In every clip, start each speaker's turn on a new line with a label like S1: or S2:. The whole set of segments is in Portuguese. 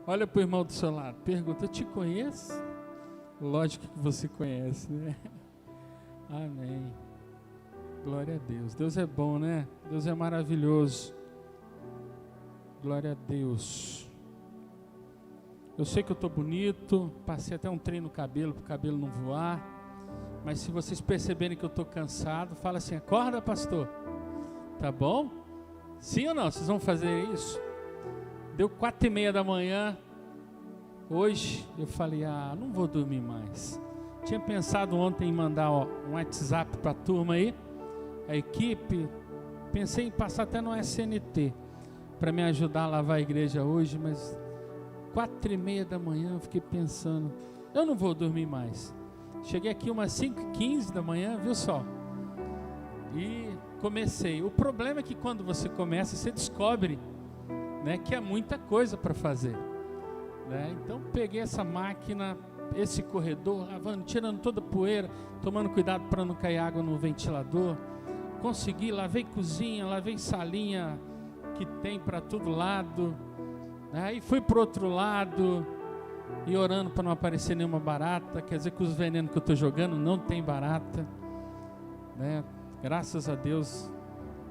S1: Olha para o irmão do seu lado, pergunta: eu te conheço? Lógico que você conhece, né? Amém. Glória a Deus. Deus é bom, né? Deus é maravilhoso. Glória a Deus. Eu sei que eu estou bonito, passei até um trem no cabelo, para o cabelo não voar. Mas se vocês perceberem que eu estou cansado, fala assim: acorda, pastor. Tá bom? Sim ou não? Vocês vão fazer isso? Deu 4:30 da manhã. Hoje eu falei: não vou dormir mais. Tinha pensado ontem em mandar um WhatsApp para a turma aí, a equipe. Pensei em passar até no SNT para me ajudar a lavar a igreja hoje, mas 4:30 da manhã eu fiquei pensando: eu não vou dormir mais. Cheguei aqui umas 5:15 da manhã, viu só? E comecei. O problema é que quando você começa, você descobre, né, que é muita coisa para fazer, né? Então peguei essa máquina, esse corredor, lavando, tirando toda a poeira, tomando cuidado para não cair água no ventilador. Consegui, lavei cozinha, lavei salinha que tem para todo lado, aí fui para o outro lado e orando para não aparecer nenhuma barata. Quer dizer que os venenos que eu estou jogando não tem barata, né? Graças a Deus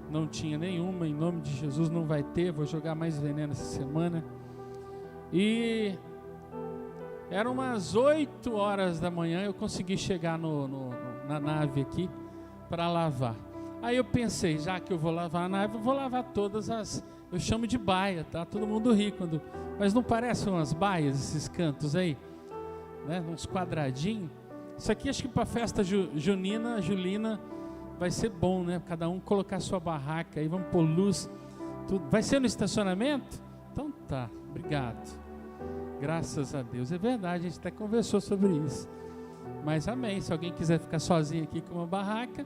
S1: não tinha nenhuma, em nome de Jesus não vai ter. Vou jogar mais veneno essa semana. E eram umas 8 horas da manhã, eu consegui chegar na nave aqui para lavar. Aí eu pensei: já que eu vou lavar a nave, eu vou lavar todas as... Eu chamo de baia, tá? Todo mundo ri quando... Mas não parecem umas baias, esses cantos aí? Né? Uns quadradinhos. Isso aqui acho que para a festa julina vai ser bom, né? Cada um colocar sua barraca aí, vamos pôr luz, tudo. Vai ser no estacionamento? Então tá, obrigado. Graças a Deus. É verdade, a gente até conversou sobre isso. Mas amém, se alguém quiser ficar sozinho aqui com uma barraca,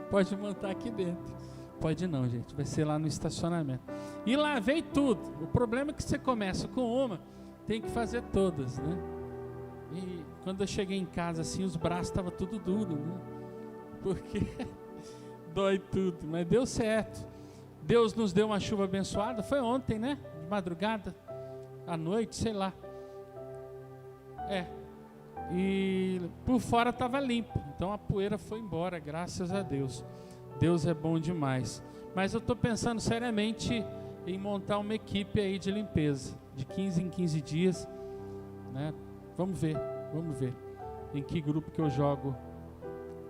S1: pode montar aqui dentro. Pode não, gente, vai ser lá no estacionamento. E lavei tudo. O problema é que você começa com uma, tem que fazer todas, né? E quando eu cheguei em casa assim, os braços estavam tudo duro, né? Porque dói tudo, mas deu certo. Deus nos deu uma chuva abençoada. Foi ontem, né? De madrugada, à noite, sei lá. E por fora estava limpo, então a poeira foi embora, graças a Deus. Deus é bom demais. Mas eu estou pensando seriamente em montar uma equipe aí de limpeza, de 15 em 15 dias, né? Vamos ver em que grupo que eu jogo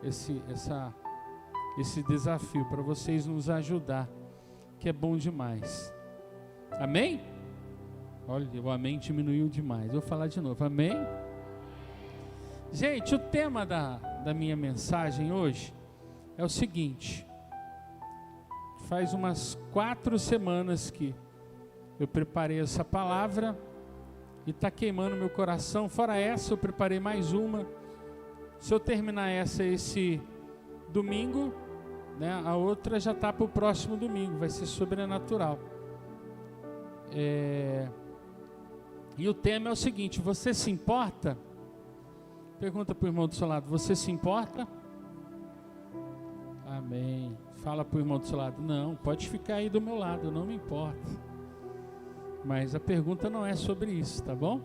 S1: esse desafio, para vocês nos ajudar, que é bom demais. Amém? Olha, o amém diminuiu demais. Vou falar de novo, amém? Gente, o tema da minha mensagem hoje é o seguinte: faz umas 4 semanas que eu preparei essa palavra e está queimando meu coração. Fora essa, eu preparei mais uma. Se eu terminar esse domingo, né, a outra já está para o próximo domingo, vai ser sobrenatural. E o tema é o seguinte: você se importa? Pergunta para o irmão do seu lado: você se importa? Amém. Fala para o irmão do seu lado: não, pode ficar aí do meu lado, eu não me importo. Mas a pergunta não é sobre isso, tá bom?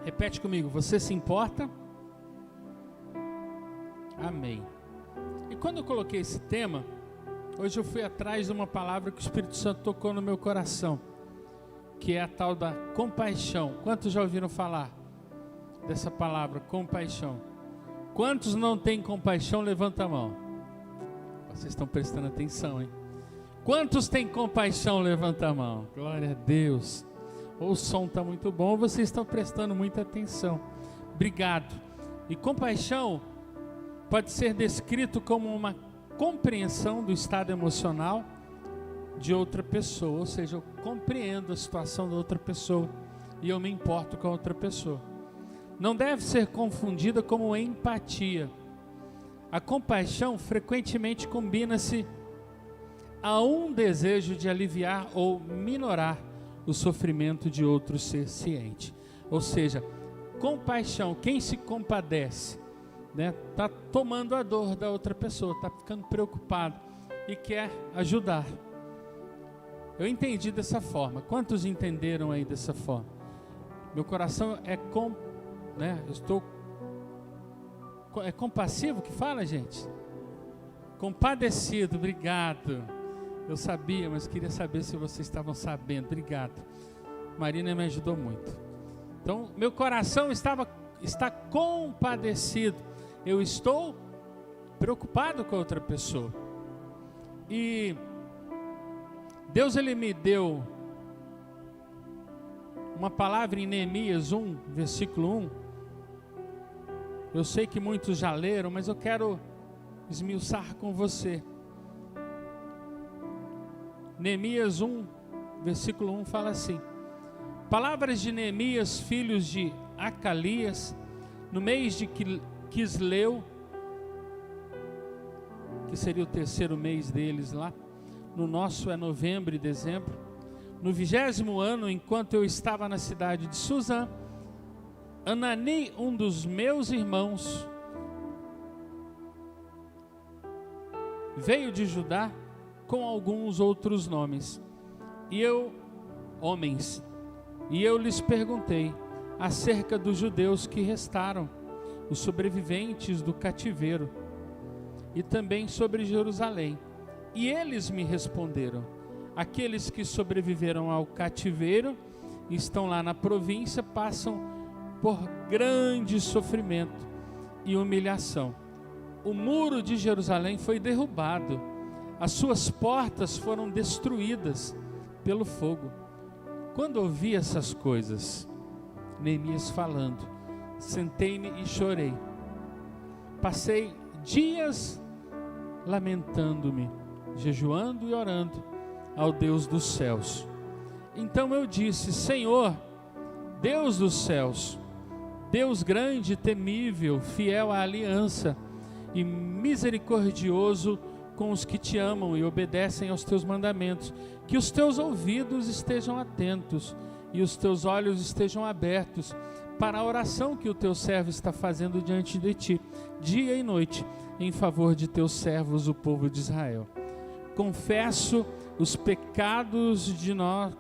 S1: Repete comigo: você se importa? Amém. E quando eu coloquei esse tema, hoje eu fui atrás de uma palavra que o Espírito Santo tocou no meu coração, que é a tal da compaixão. Quantos já ouviram falar dessa palavra, compaixão? Quantos não têm compaixão? Levanta a mão. Vocês estão prestando atenção, hein? Quantos têm compaixão? Levanta a mão. Glória a Deus. Ou o som está muito bom, ou vocês estão prestando muita atenção. Obrigado. E compaixão pode ser descrito como uma compreensão do estado emocional de outra pessoa, ou seja, eu compreendo a situação da outra pessoa e eu me importo com a outra pessoa. Não deve ser confundida como empatia. A compaixão frequentemente combina-se a um desejo de aliviar ou minorar o sofrimento de outro ser ciente. Ou seja, compaixão, quem se compadece, né, está tomando a dor da outra pessoa, está ficando preocupado e quer ajudar. Eu entendi dessa forma. Quantos entenderam aí dessa forma? Meu coração é é compassivo que fala, gente? Compadecido, obrigado. Eu sabia, mas queria saber se vocês estavam sabendo. Obrigado. Marina me ajudou muito. Então, meu coração está compadecido. Eu estou preocupado com a outra pessoa. E Deus, Ele me deu uma palavra em Neemias 1, versículo 1. Eu sei que muitos já leram, mas eu quero esmiuçar com você. Neemias 1, versículo 1 fala assim: palavras de Neemias, filhos de Acalias, no mês de Quisleu, que seria o terceiro mês deles lá, no nosso é novembro e dezembro, no 20º ano, enquanto eu estava na cidade de Suzã, Anani, um dos meus irmãos, veio de Judá com alguns outros nomes, e eu lhes perguntei acerca dos judeus que restaram, os sobreviventes do cativeiro, e também sobre Jerusalém. E eles me responderam: aqueles que sobreviveram ao cativeiro e estão lá na província passam por grande sofrimento e humilhação. O muro de Jerusalém foi derrubado, as suas portas foram destruídas pelo fogo. Quando ouvi essas coisas, Neemias falando, sentei-me e chorei. Passei dias lamentando-me, jejuando e orando ao Deus dos céus. Então eu disse: Senhor, Deus dos céus, Deus grande e temível, fiel à aliança e misericordioso com os que te amam e obedecem aos teus mandamentos, que os teus ouvidos estejam atentos e os teus olhos estejam abertos para a oração que o teu servo está fazendo diante de ti, dia e noite, em favor de teus servos, o povo de Israel. Confesso os pecados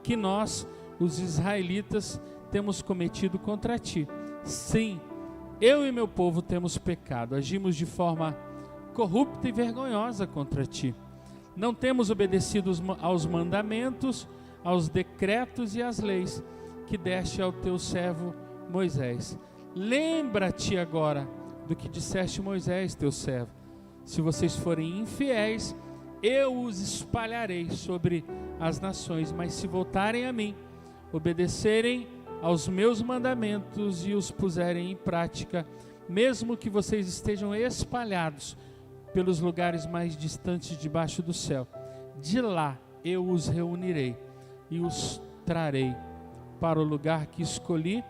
S1: que nós, os israelitas, temos cometido contra ti. Sim, eu e meu povo temos pecado, agimos de forma corrupta e vergonhosa contra ti. Não temos obedecido aos mandamentos, aos decretos e às leis que deste ao teu servo Moisés. Lembra-te agora do que disseste Moisés, teu servo. Se vocês forem infiéis, eu os espalharei sobre as nações, mas se voltarem a mim, obedecerem aos meus mandamentos e os puserem em prática, mesmo que vocês estejam espalhados pelos lugares mais distantes debaixo do céu, de lá eu os reunirei e os trarei para o lugar que escolhi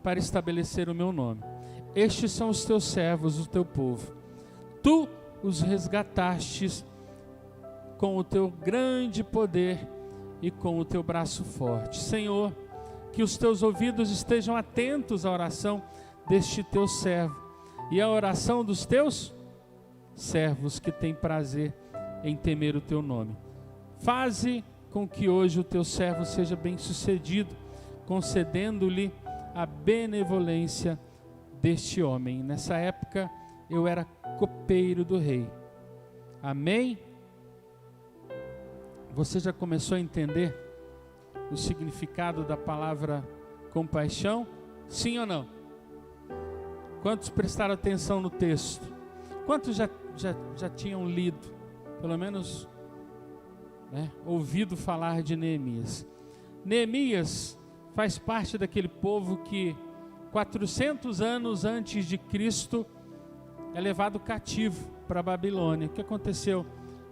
S1: para estabelecer o meu nome. Estes são os teus servos, o teu povo. Tu os resgatastes com o teu grande poder e com o teu braço forte. Senhor, que os teus ouvidos estejam atentos à oração deste teu servo e à oração dos teus servos que têm prazer em temer o teu nome. Faze com que hoje o teu servo seja bem-sucedido, concedendo-lhe a benevolência deste homem. Nessa época eu era copeiro do rei. Amém? Você já começou a entender o significado da palavra compaixão? Sim ou não? Quantos prestaram atenção no texto? Quantos já tinham lido, pelo menos ouvido falar de Neemias? Neemias faz parte daquele povo que 400 anos antes de Cristo é levado cativo para a Babilônia. O que aconteceu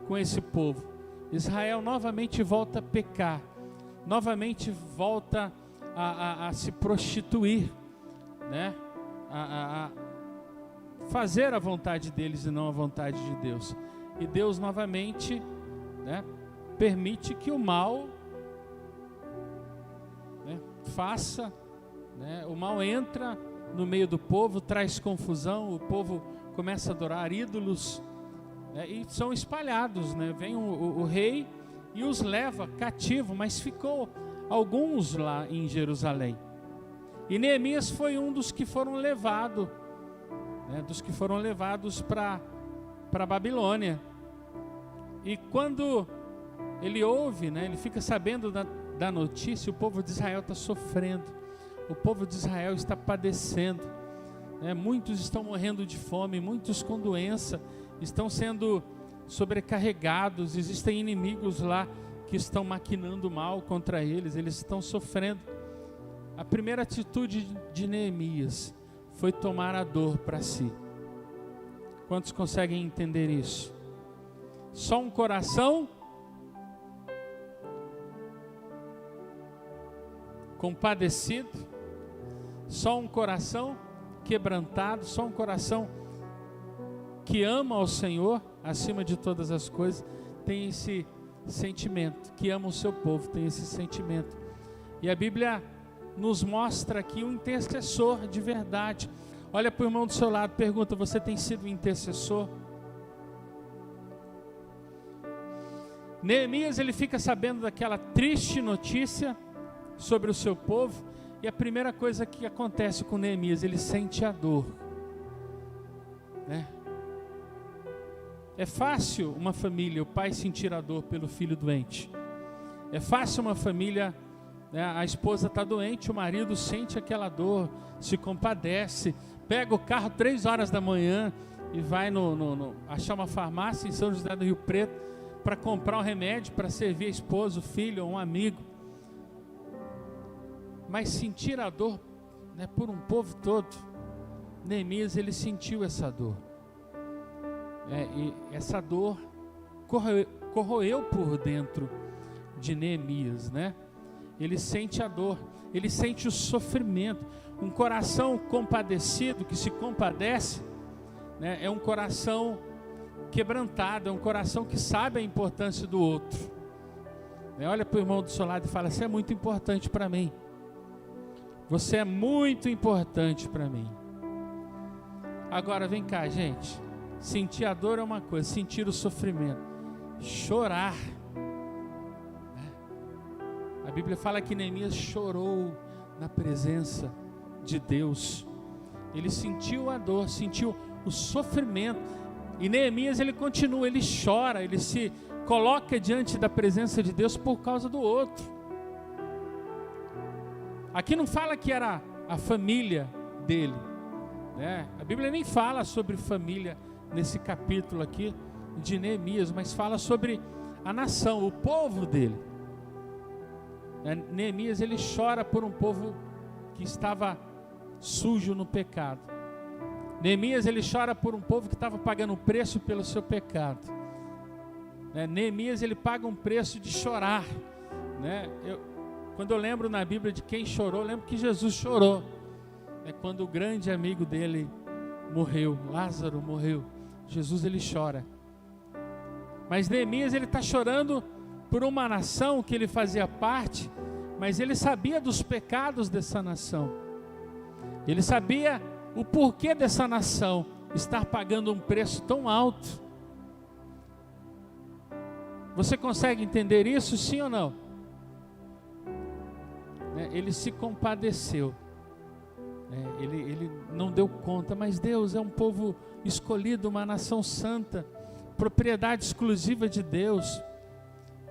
S1: com esse povo? Israel novamente volta a pecar, novamente volta a se prostituir, a fazer a vontade deles e não a vontade de Deus. E Deus novamente permite que o mal faça, o mal entra no meio do povo, traz confusão, o povo começa a adorar ídolos, né, e são espalhados, né? Vem o rei e os leva cativo, mas ficou alguns lá em Jerusalém. E Neemias foi um dos que foram levados, né, para a Babilônia. E quando ele ouve, né, ele fica sabendo da notícia, o povo de Israel está sofrendo, o povo de Israel está padecendo, né, muitos estão morrendo de fome, muitos com doença, estão sendo sobrecarregados, existem inimigos lá que estão maquinando mal contra eles estão sofrendo. A primeira atitude de Neemias foi tomar a dor para si. Quantos conseguem entender isso? Só um coração compadecido, só um coração quebrantado, só um coração que ama ao Senhor acima de todas as coisas, tem esse sentimento, que ama o seu povo, tem esse sentimento. E a Bíblia nos mostra aqui um intercessor de verdade. Olha para o irmão do seu lado, pergunta: você tem sido um intercessor? Neemias, ele fica sabendo daquela triste notícia sobre o seu povo, e a primeira coisa que acontece com Neemias, ele sente a dor, né? É fácil uma família, o pai sentir a dor pelo filho doente. É fácil uma família, né, a esposa está doente, o marido sente aquela dor, se compadece, pega o carro 3 horas da manhã e vai achar uma farmácia em São José do Rio Preto para comprar um remédio para servir a esposa, o filho ou um amigo. Mas sentir a dor, né, por um povo todo, Neemias, ele sentiu essa dor. E essa dor corroeu por dentro de Neemias, né? Ele sente a dor, ele sente o sofrimento. Um coração compadecido, que se compadece, né, é um coração quebrantado, é um coração que sabe a importância do outro. Olha para o irmão do seu lado e fala: você é muito importante para mim. Você é muito importante para mim. Agora vem cá, gente. Sentir a dor é uma coisa, sentir o sofrimento, chorar. A Bíblia fala que Neemias chorou na presença de Deus. Ele sentiu a dor, sentiu o sofrimento. E Neemias, ele continua, ele chora, ele se coloca diante da presença de Deus por causa do outro. Aqui não fala que era a família dele, né? A Bíblia nem fala sobre família nesse capítulo aqui de Neemias, mas fala sobre a nação, o povo dele. Neemias, ele chora por um povo que estava sujo no pecado. Neemias, ele chora por um povo que estava pagando um preço pelo seu pecado. Neemias, ele paga um preço de chorar, né? Quando eu lembro na Bíblia de quem chorou, eu lembro que Jesus chorou, quando o grande amigo dele morreu, Lázaro morreu. Jesus, ele chora. Mas Neemias, ele está chorando por uma nação que ele fazia parte, mas ele sabia dos pecados dessa nação. Ele sabia o porquê dessa nação estar pagando um preço tão alto. Você consegue entender isso, sim ou não? Ele se compadeceu. Ele não deu conta, mas Deus é um povo escolhido, uma nação santa, propriedade exclusiva de Deus,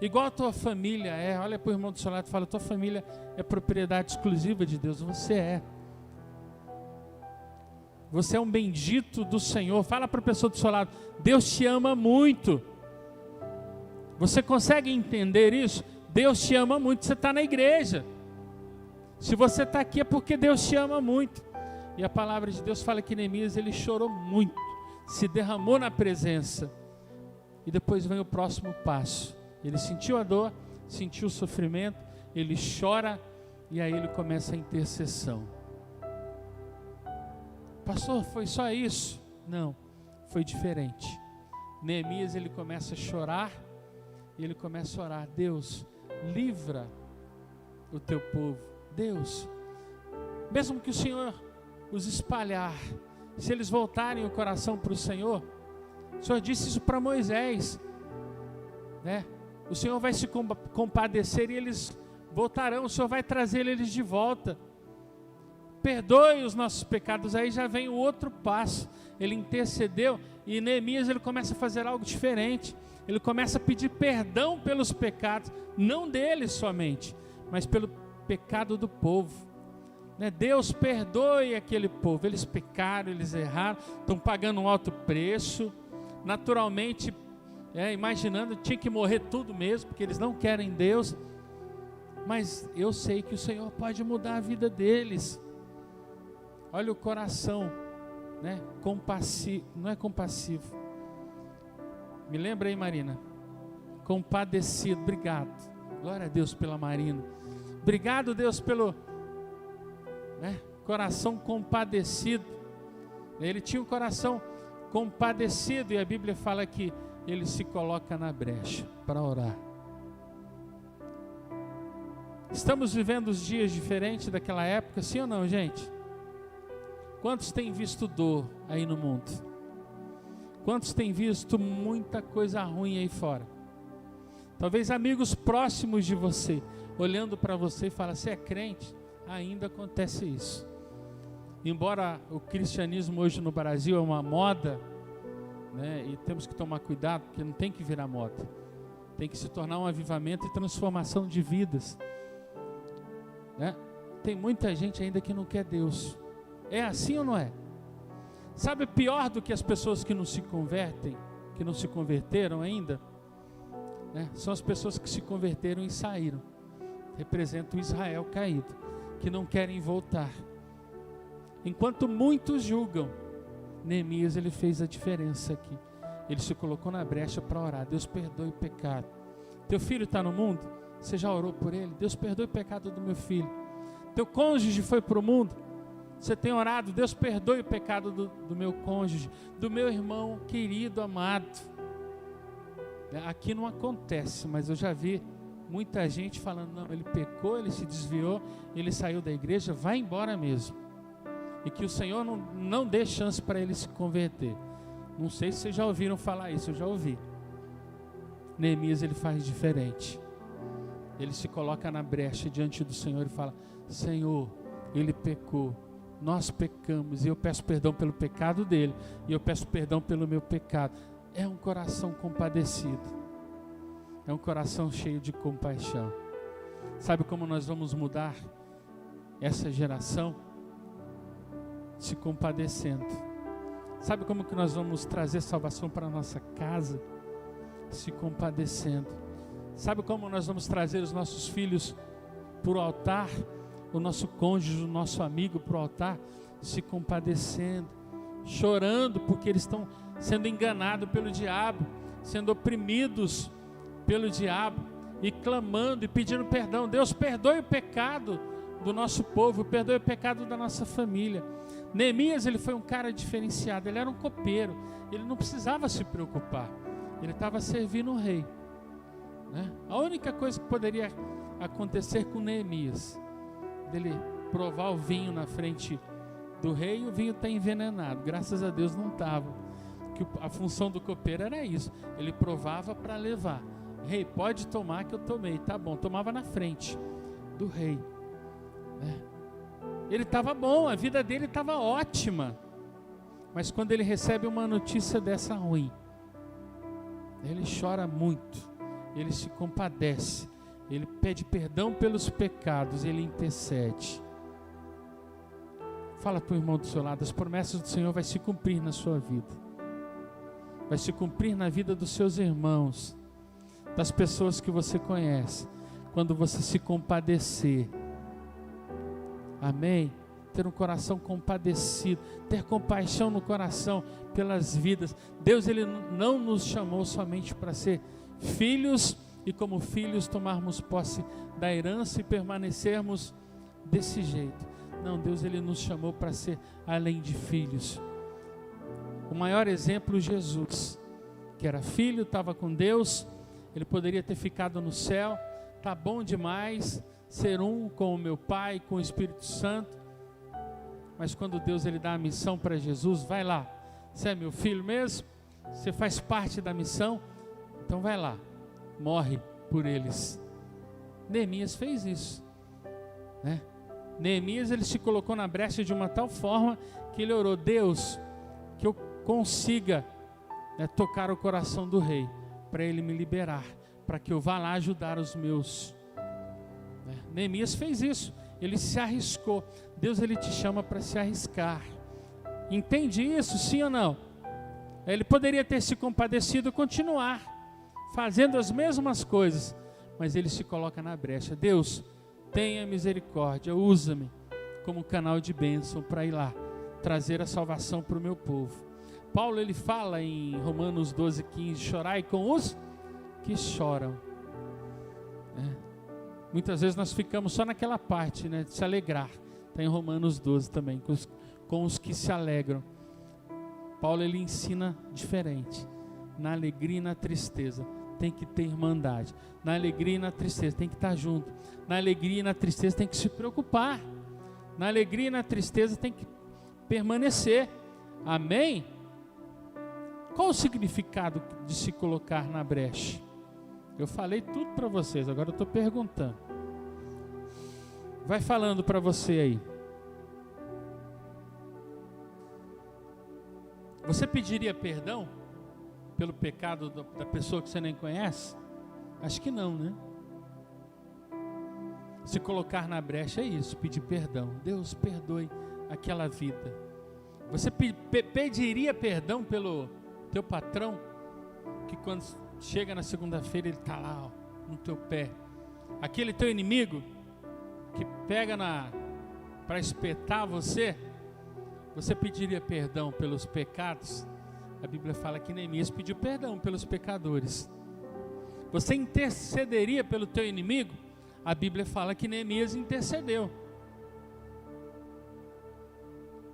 S1: igual a tua família é. Olha para o irmão do seu lado e fala: tua família é propriedade exclusiva de Deus. Você é um bendito do Senhor. Fala para a pessoa do seu lado: Deus te ama muito. Você consegue entender isso? Deus te ama muito. Você está na igreja. Se você está aqui é porque Deus te ama muito. E a palavra de Deus fala que Neemias, ele chorou muito, se derramou na presença. E depois vem o próximo passo. Ele sentiu a dor, sentiu o sofrimento, ele chora, e aí ele começa a intercessão. Pastor, foi só isso? Não, foi diferente. Neemias, ele começa a chorar, e ele começa a orar: Deus, livra o teu povo. Deus, mesmo que o Senhor os espalhar, se eles voltarem o coração para o Senhor, O Senhor disse isso para Moisés, né? O Senhor vai se compadecer e eles voltarão. O Senhor vai trazer eles de volta. Perdoe os nossos pecados. Aí já vem o outro passo. Ele intercedeu e Neemias ele começa a fazer algo diferente. Ele começa a pedir perdão pelos pecados, não dele somente, mas pelo pecado do povo. Deus perdoe aquele povo. Eles pecaram, eles erraram, estão pagando um alto preço. Naturalmente, imaginando, tinha que morrer tudo mesmo, porque eles não querem Deus. Mas eu sei que o Senhor pode mudar a vida deles. Olha o coração, compassivo, não é compassivo. Me lembra aí, Marina? Compadecido, obrigado. Glória a Deus pela Marina. Obrigado, Deus, pelo coração compadecido. Ele tinha um coração compadecido e a Bíblia fala que ele se coloca na brecha para orar. Estamos vivendo os dias diferentes daquela época, sim ou não, gente? Quantos têm visto dor aí no mundo? Quantos têm visto muita coisa ruim aí fora? Talvez amigos próximos de você, olhando para você e falam, você é crente? Ainda acontece isso. Embora o cristianismo hoje no Brasil é uma moda, e temos que tomar cuidado, porque não tem que virar moda. Tem que se tornar um avivamento e transformação de vidas. Tem muita gente ainda que não quer Deus. É assim ou não é? Sabe pior do que as pessoas que não se convertem, que não se converteram ainda? São as pessoas que se converteram e saíram. Representam o Israel caído, que não querem voltar. Enquanto muitos julgam, Neemias ele fez a diferença aqui. Ele se colocou na brecha para orar. Deus perdoe o pecado. Teu filho está no mundo? Você já orou por ele? Deus perdoe o pecado do meu filho. Teu cônjuge foi para o mundo? Você tem orado? Deus perdoe o pecado do meu cônjuge, do meu irmão querido, amado. Aqui não acontece, mas eu já vi muita gente falando, não, ele pecou, ele se desviou, ele saiu da igreja, vai embora mesmo. E que o Senhor não dê chance para ele se converter. Não sei se vocês já ouviram falar isso, eu já ouvi. Neemias ele faz diferente. Ele se coloca na brecha diante do Senhor e fala, Senhor, ele pecou. Nós pecamos e eu peço perdão pelo pecado dele e eu peço perdão pelo meu pecado. É um coração compadecido, é um coração cheio de compaixão. Sabe como nós vamos mudar essa geração? Se compadecendo. Sabe como que nós vamos trazer salvação para a nossa casa? Se compadecendo. Sabe como nós vamos trazer os nossos filhos para o altar? O nosso cônjuge, o nosso amigo para o altar, se compadecendo, chorando porque eles estão sendo enganados pelo diabo, sendo oprimidos pelo diabo e clamando e pedindo perdão. Deus perdoe o pecado do nosso povo, perdoe o pecado da nossa família. Neemias ele foi um cara diferenciado, ele era um copeiro, ele não precisava se preocupar, ele estava servindo o rei. A única coisa que poderia acontecer com Neemias, dele provar o vinho na frente do rei e o vinho está envenenado. Graças a Deus não estava. Que a função do copeiro era isso. Ele provava para levar. Rei, pode tomar que eu tomei. Tá bom, tomava na frente do rei. Ele estava bom, a vida dele estava ótima. Mas quando ele recebe uma notícia dessa ruim, ele chora muito. Ele se compadece. Ele pede perdão pelos pecados, ele intercede. Fala para o irmão do seu lado, as promessas do Senhor vai se cumprir na sua vida. Vai se cumprir na vida dos seus irmãos, das pessoas que você conhece, quando você se compadecer. Amém? Ter um coração compadecido, ter compaixão no coração pelas vidas. Deus ele não nos chamou somente para ser filhos e como filhos tomarmos posse da herança e permanecermos desse jeito. Não, Deus ele nos chamou para ser além de filhos. O maior exemplo, Jesus, que era filho, estava com Deus, ele poderia ter ficado no céu, tá bom demais ser um com o meu Pai, com o Espírito Santo, mas quando Deus ele dá a missão para Jesus, vai lá, você é meu filho mesmo? Você faz parte da missão, então vai lá, morre por eles. Neemias fez isso, né? Neemias, ele se colocou na brecha de uma tal forma que ele orou: Deus, que eu consiga, né, tocar o coração do rei, para ele me liberar, para que eu vá lá ajudar os meus. Neemias fez isso, ele se arriscou. Deus, ele te chama para se arriscar. Entende isso, sim ou não? Ele poderia ter se compadecido e continuar fazendo as mesmas coisas, mas ele se coloca na brecha. Deus, tenha misericórdia, usa-me como canal de bênção para ir lá trazer a salvação para o meu povo. Paulo, ele fala em Romanos 12:15, chorai com os que choram. Muitas vezes nós ficamos só naquela parte, né, de se alegrar. Está em Romanos 12 também, com os que se alegram. Paulo, ele ensina diferente. Na alegria e na tristeza tem que ter irmandade. Na alegria e na tristeza tem que estar junto. Na alegria e na tristeza tem que se preocupar. Na alegria e na tristeza tem que permanecer. Amém? Qual o significado de se colocar na brecha? Eu falei tudo para vocês, agora eu estou perguntando. Vai falando para você aí. Você pediria perdão pelo pecado da pessoa que você nem conhece? Acho que não, né? Se colocar na brecha é isso, pedir perdão. Deus, perdoe aquela vida. Você pediria perdão pelo teu patrão, que quando chega na segunda-feira ele está lá, ó, no teu pé? Aquele teu inimigo que pega para espetar você, você pediria perdão pelos pecados? A Bíblia fala que Neemias pediu perdão pelos pecadores. Você intercederia pelo teu inimigo? A Bíblia fala que Neemias intercedeu.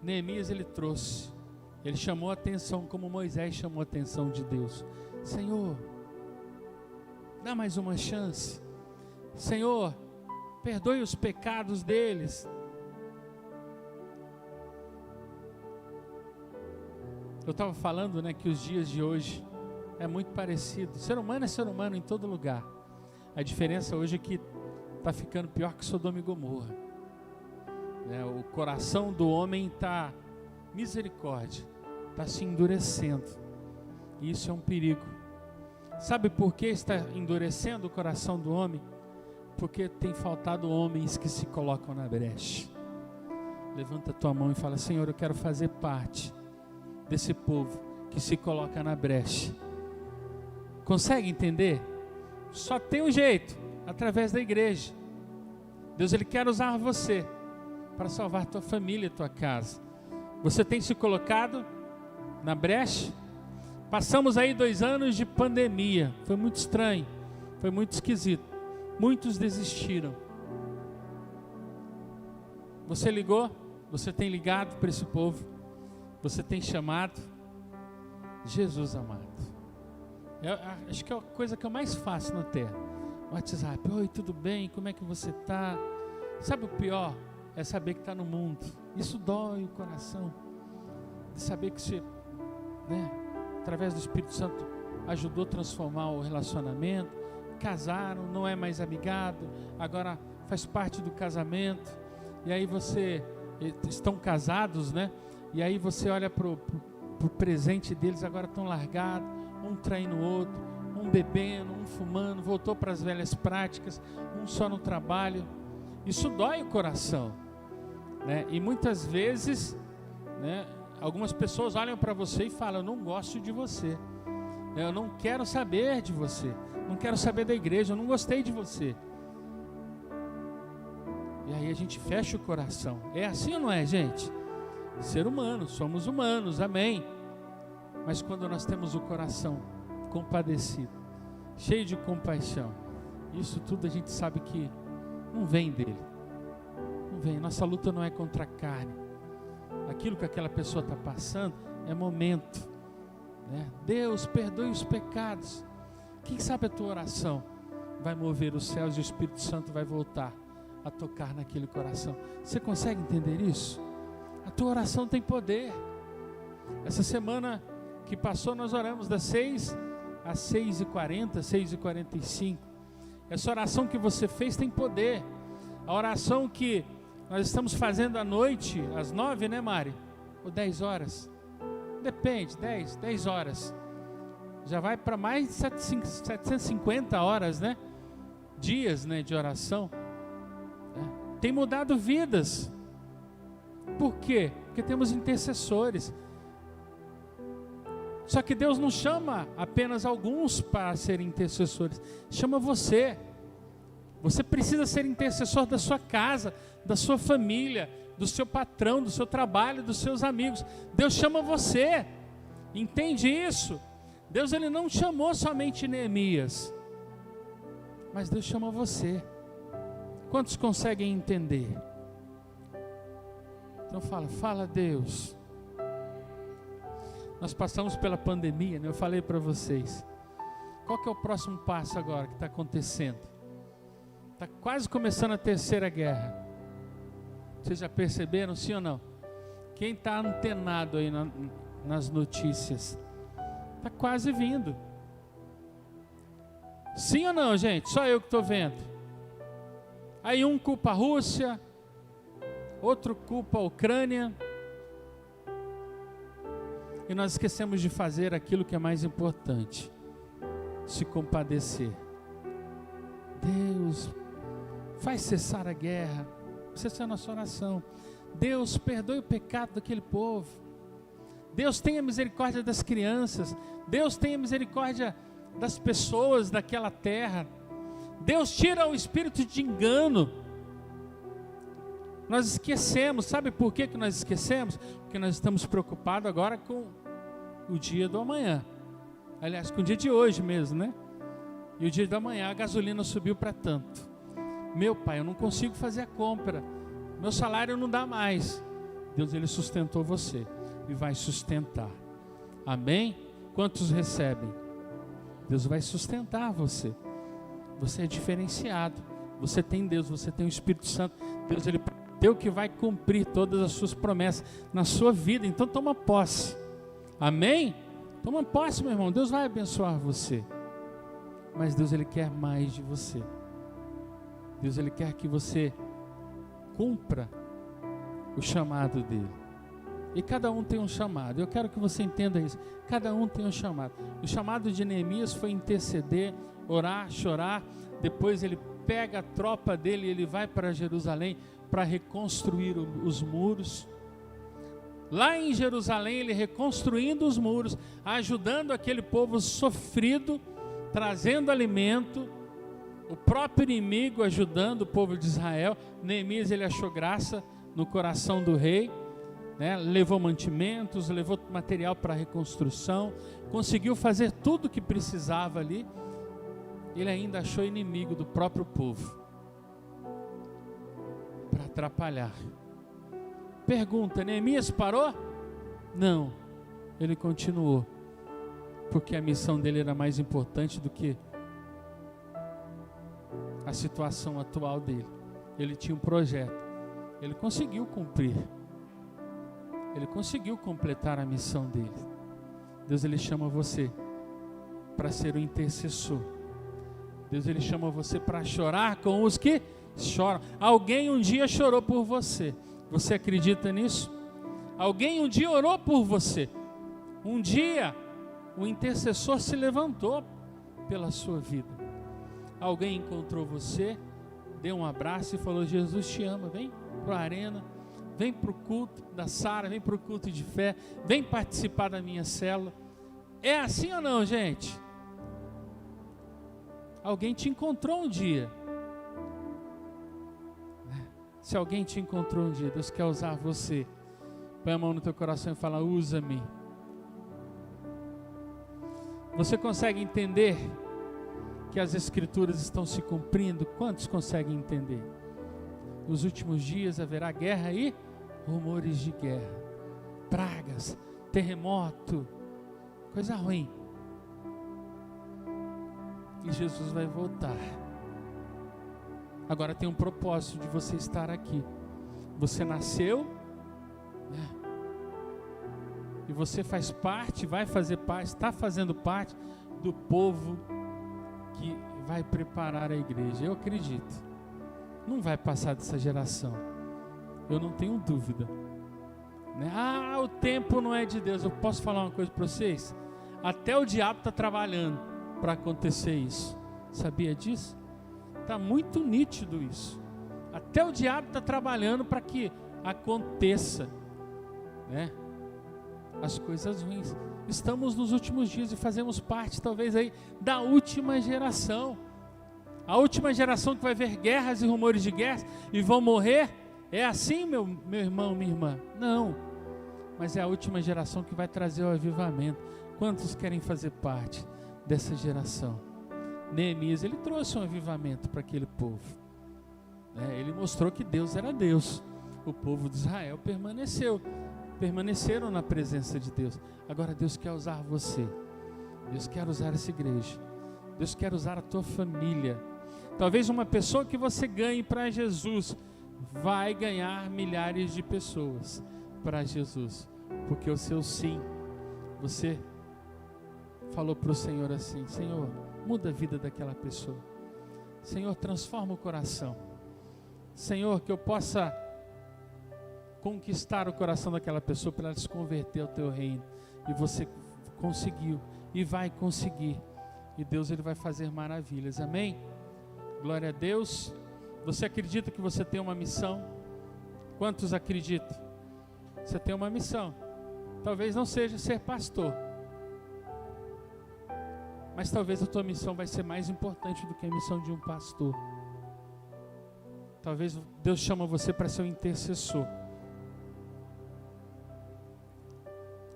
S1: Neemias, ele trouxe, ele chamou a atenção, como Moisés chamou a atenção de Deus. Senhor, dá mais uma chance. Senhor, perdoe os pecados deles. Eu estava falando, né, que os dias de hoje é muito parecido. Ser humano é ser humano em todo lugar. A diferença hoje é que está ficando pior que Sodoma e Gomorra. O coração do homem está, misericórdia, está se endurecendo. E isso é um perigo. Sabe por que está endurecendo o coração do homem? Porque tem faltado homens que se colocam na brecha. Levanta a tua mão e fala: Senhor, eu quero fazer parte desse povo que se coloca na brecha. Consegue entender? Só tem um jeito, através da igreja. Deus, ele quer usar você para salvar tua família, tua casa. Você tem se colocado na brecha? Passamos aí 2 anos de pandemia. Foi muito estranho, foi muito esquisito. Muitos desistiram. Você ligou? Você tem ligado para esse povo? Você tem chamado? Jesus amado, acho que é a coisa que eu mais faço na terra. WhatsApp: oi, tudo bem? Como é que você está? Sabe o pior? É saber que está no mundo. Isso dói o coração. De saber que você, através do Espírito Santo, ajudou a transformar o relacionamento. Casaram, não é mais amigado, agora faz parte do casamento. E aí estão casados, né? E aí você olha pro presente deles, agora estão largados, um traindo o outro, um bebendo, um fumando, voltou para as velhas práticas, um só no trabalho. Isso dói o coração, né? E muitas vezes, né, algumas pessoas olham para você e falam: eu não gosto de você, eu não quero saber de você, não quero saber da igreja, eu não gostei de você. E aí a gente fecha o coração. É assim ou não é, gente? Ser humano, somos humanos, amém. Mas quando nós temos o coração compadecido, cheio de compaixão, isso tudo a gente sabe que não vem dele. Não vem. Nossa luta não é contra a carne. Aquilo que aquela pessoa está passando é momento, né? Deus, perdoe os pecados. Quem sabe a tua oração vai mover os céus e o Espírito Santo vai voltar a tocar naquele coração. Você consegue entender isso? A tua oração tem poder. Essa semana que passou, nós oramos das 6 às 6h40, 6h45. Essa oração que você fez tem poder. A oração que nós estamos fazendo à noite, às 9, né, Mari? Ou 10 horas? Depende, 10 horas. Já vai para mais de 750 horas, né? Dias, né, de oração. Tem mudado vidas. Por quê? Porque temos intercessores. Só que Deus não chama apenas alguns para serem intercessores. Chama você. Você precisa ser intercessor da sua casa, da sua família, do seu patrão, do seu trabalho, dos seus amigos. Deus chama você. Entende isso? Deus, ele não chamou somente Neemias, mas Deus chama você. Quantos conseguem entender? Então fala Deus. Nós passamos pela pandemia, né? Eu falei para vocês. Qual que é o próximo passo agora que está acontecendo? Está quase começando a terceira guerra. Vocês já perceberam, sim ou não? Quem está antenado aí nas notícias? Está quase vindo. Sim ou não, gente? Só eu que estou vendo. Aí um culpa a Rússia, outro culpa a Ucrânia. E nós esquecemos de fazer aquilo que é mais importante: se compadecer. Deus, faz cessar a guerra. Essa é a nossa oração. Deus, perdoe o pecado daquele povo. Deus, tenha misericórdia das crianças. Deus, tenha misericórdia das pessoas daquela terra. Deus, tira o espírito de engano. Nós esquecemos. Sabe por que nós esquecemos? Porque nós estamos preocupados agora com o dia do amanhã. Aliás, com o dia de hoje mesmo, né? E o dia do amanhã a gasolina subiu para tanto. Meu pai, eu não consigo fazer a compra. Meu salário não dá mais. Deus, ele sustentou você e vai sustentar. Amém? Quantos recebem? Deus vai sustentar você. Você é diferenciado. Você tem Deus, você tem o Espírito Santo. Deus, ele prometeu que vai cumprir todas as suas promessas na sua vida. Então toma posse. Amém? Toma posse, meu irmão. Deus vai abençoar você. Mas Deus, ele quer mais de você. Deus, ele quer que você cumpra o chamado dele. E cada um tem um chamado. Eu quero que você entenda isso. Cada um tem um chamado. O chamado de Neemias foi interceder, orar, chorar. Depois ele pega a tropa dele e ele vai para Jerusalém para reconstruir os muros. Lá em Jerusalém, ele reconstruindo os muros, ajudando aquele povo sofrido, trazendo alimento. O próprio inimigo ajudando o povo de Israel. Neemias, ele achou graça no coração do rei, né? Levou mantimentos, levou material para a reconstrução, conseguiu fazer tudo o que precisava ali. Ele ainda achou inimigo do próprio povo para atrapalhar. Pergunta: Neemias parou? Não, ele continuou, porque a missão dele era mais importante do que a situação atual dele. Ele tinha um projeto, ele conseguiu cumprir, ele conseguiu completar a missão dele. Deus, ele chama você para ser o intercessor. Deus, ele chama você para chorar com os que choram. Alguém um dia chorou por você. Você acredita nisso? Alguém um dia orou por você. Um dia o intercessor se levantou pela sua vida. Alguém encontrou você, deu um abraço e falou: Jesus te ama, vem para a arena, vem para o culto da Sara, vem para o culto de fé, vem participar da minha célula. É assim ou não, gente? Alguém te encontrou um dia. Se alguém te encontrou um dia, Deus quer usar você. Põe a mão no teu coração e fala: usa-me. Você consegue entender que as escrituras estão se cumprindo? Quantos conseguem entender? Nos últimos dias haverá guerra e rumores de guerra, pragas, terremoto, coisa ruim. E Jesus vai voltar. Agora tem um propósito de você estar aqui. Você nasceu, né? E você faz parte, vai fazer parte, está fazendo parte do povo que vai preparar a igreja. Eu acredito. Não vai passar dessa geração. Eu não tenho dúvida. Né? Ah, o tempo não é de Deus. Eu posso falar uma coisa para vocês? Até o diabo está trabalhando para acontecer isso. Sabia disso? Está muito nítido isso. Até o diabo está trabalhando para que aconteça, né, as coisas ruins. Estamos nos últimos dias e fazemos parte talvez aí da última geração. A última geração que vai ver guerras e rumores de guerras e vão morrer. É assim, meu irmão, minha irmã? Não. Mas é a última geração que vai trazer o avivamento. Quantos querem fazer parte dessa geração? Neemias, ele trouxe um avivamento para aquele povo. Ele mostrou que Deus era Deus. O povo de Israel permaneceram na presença de Deus. Agora Deus quer usar você. Deus quer usar essa igreja. Deus quer usar a tua família. Talvez uma pessoa que você ganhe para Jesus vai ganhar milhares de pessoas para Jesus, porque o seu sim, você falou para o Senhor assim: Senhor, muda a vida daquela pessoa. Senhor, transforma o coração. Senhor, que eu possa conquistar o coração daquela pessoa para ela se converter ao teu reino. E você conseguiu e vai conseguir. E Deus, ele vai fazer maravilhas. Amém? Glória a Deus. Você acredita que você tem uma missão? Quantos acreditam? Você tem uma missão. Talvez não seja ser pastor, mas talvez a tua missão vai ser mais importante do que a missão de um pastor. Talvez Deus chama você para ser um intercessor.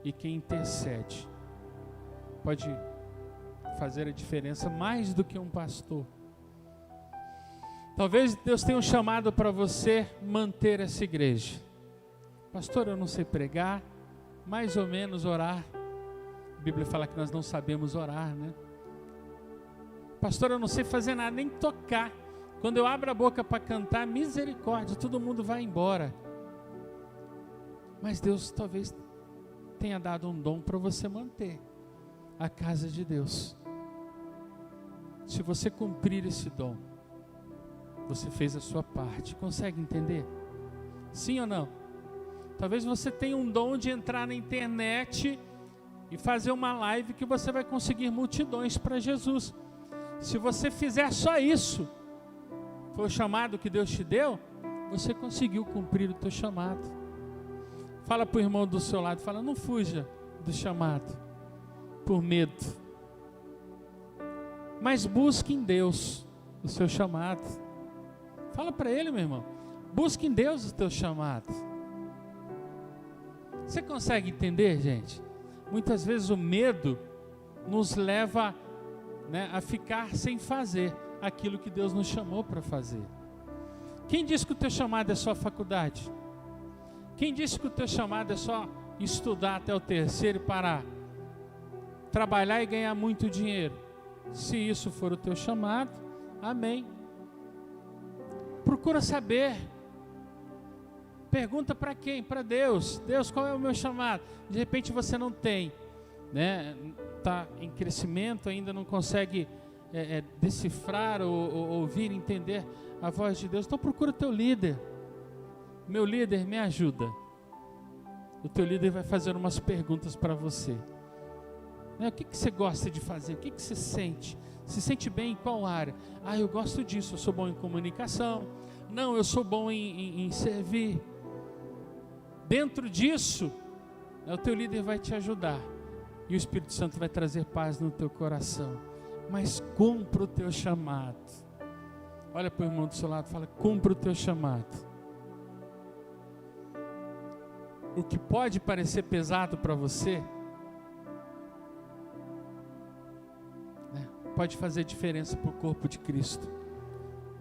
S1: E quem intercede pode fazer a diferença mais do que um pastor. Talvez Deus tenha um chamado para você manter essa igreja. Pastor, eu não sei pregar, mais ou menos orar. A Bíblia fala que nós não sabemos orar, né? Pastor, eu não sei fazer nada, nem tocar. Quando eu abro a boca para cantar, misericórdia, todo mundo vai embora. Mas Deus talvez tenha dado um dom para você manter a casa de Deus. Se você cumprir esse dom, você fez a sua parte. Consegue entender? Sim ou não? Talvez você tenha um dom de entrar na internet e fazer uma live que você vai conseguir multidões para Jesus. Se você fizer só isso, foi o chamado que Deus te deu, você conseguiu cumprir o teu chamado. Fala para o irmão do seu lado, fala: não fuja do chamado por medo, mas busque em Deus o seu chamado. Fala para ele, meu irmão, busque em Deus o teu chamado. Você consegue entender, gente? Muitas vezes o medo nos leva, né, a ficar sem fazer aquilo que Deus nos chamou para fazer. Quem disse que o teu chamado é só faculdade? Quem disse que o teu chamado é só estudar até o terceiro e parar? Trabalhar e ganhar muito dinheiro? Se isso for o teu chamado, amém. Procura saber. Pergunta para quem? Para Deus. Deus, qual é o meu chamado? De repente você não tem, né? Está em crescimento, ainda não consegue decifrar ou ouvir, entender a voz de Deus. Então procura o teu líder. Meu líder, me ajuda. O teu líder vai fazer umas perguntas para você. Né? O que você gosta de fazer? O que você sente? Se sente bem em qual área? Ah, eu gosto disso, eu sou bom em comunicação. Não, eu sou bom em servir. Dentro disso, o teu líder vai te ajudar. E o Espírito Santo vai trazer paz no teu coração. Mas cumpra o teu chamado. Olha para o irmão do seu lado e fala: cumpra o teu chamado. O que pode parecer pesado para você, né, pode fazer diferença para o corpo de Cristo.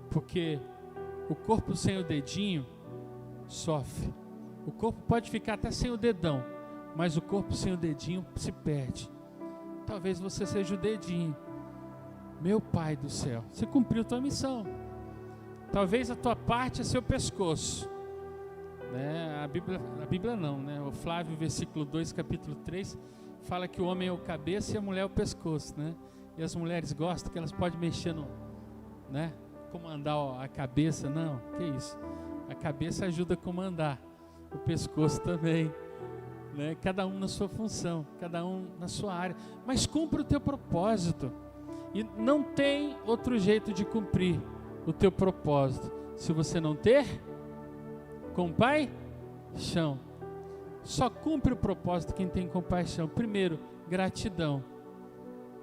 S1: Porque o corpo sem o dedinho sofre. O corpo pode ficar até sem o dedão, mas o corpo sem o dedinho se perde. Talvez você seja o dedinho. Meu Pai do céu, você cumpriu a tua missão. Talvez a tua parte é seu pescoço, né? A Bíblia não, né? O Flávio, versículo 2, capítulo 3, fala que o homem é o cabeça e a mulher é o pescoço, né? E as mulheres gostam que elas podem mexer no, né? Comandar a cabeça, não, que isso? A cabeça ajuda a comandar, o pescoço também, né? Cada um na sua função, cada um na sua área, mas cumpre o teu propósito, e não tem outro jeito de cumprir o teu propósito, se você não ter compaixão. Só cumpre o propósito quem tem compaixão. Primeiro, gratidão,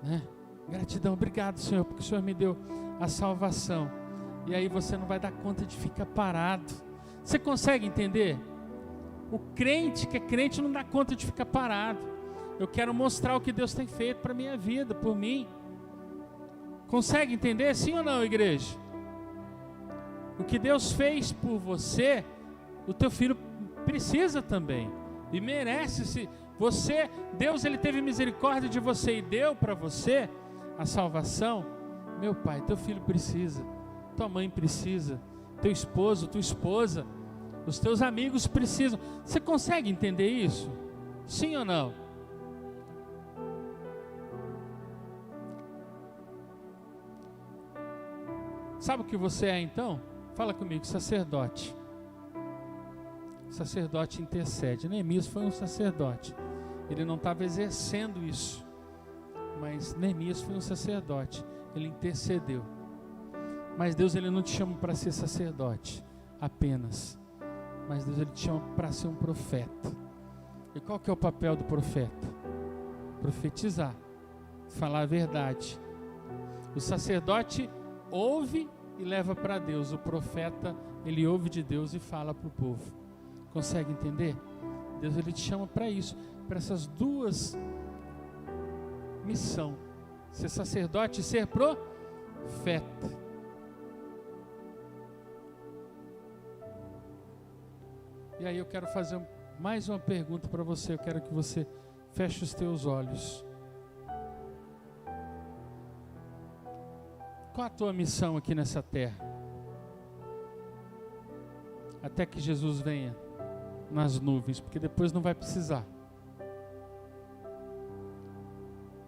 S1: né? Gratidão, obrigado, Senhor, porque o Senhor me deu a salvação. E aí você não vai dar conta de ficar parado. Você consegue entender? O crente que é crente não dá conta de ficar parado. Eu quero mostrar o que Deus tem feito para a minha vida, por mim. Consegue entender, sim ou não, igreja? O que Deus fez por você, o teu filho precisa também. E merece. Se você, Deus, ele teve misericórdia de você e deu para você a salvação. Meu pai, teu filho precisa, tua mãe precisa, teu esposo, tua esposa, os teus amigos precisam. Você consegue entender isso? Sim ou não? Sabe o que você é então? Fala comigo, sacerdote. Sacerdote intercede. Neemias foi um sacerdote. Ele não estava exercendo isso, mas Neemias foi um sacerdote. Ele intercedeu. Mas Deus, ele não te chama para ser sacerdote apenas, mas Deus, ele te chama para ser um profeta. E qual que é o papel do profeta? Profetizar, falar a verdade. O sacerdote ouve e leva para Deus. O profeta, ele ouve de Deus e fala para o povo. Consegue entender? Deus, ele te chama para isso, para essas duas missões: ser sacerdote e ser profeta. E aí eu quero fazer mais uma pergunta para você. Eu quero que você feche os teus olhos. Qual a tua missão aqui nessa terra? Até que Jesus venha nas nuvens, porque depois não vai precisar.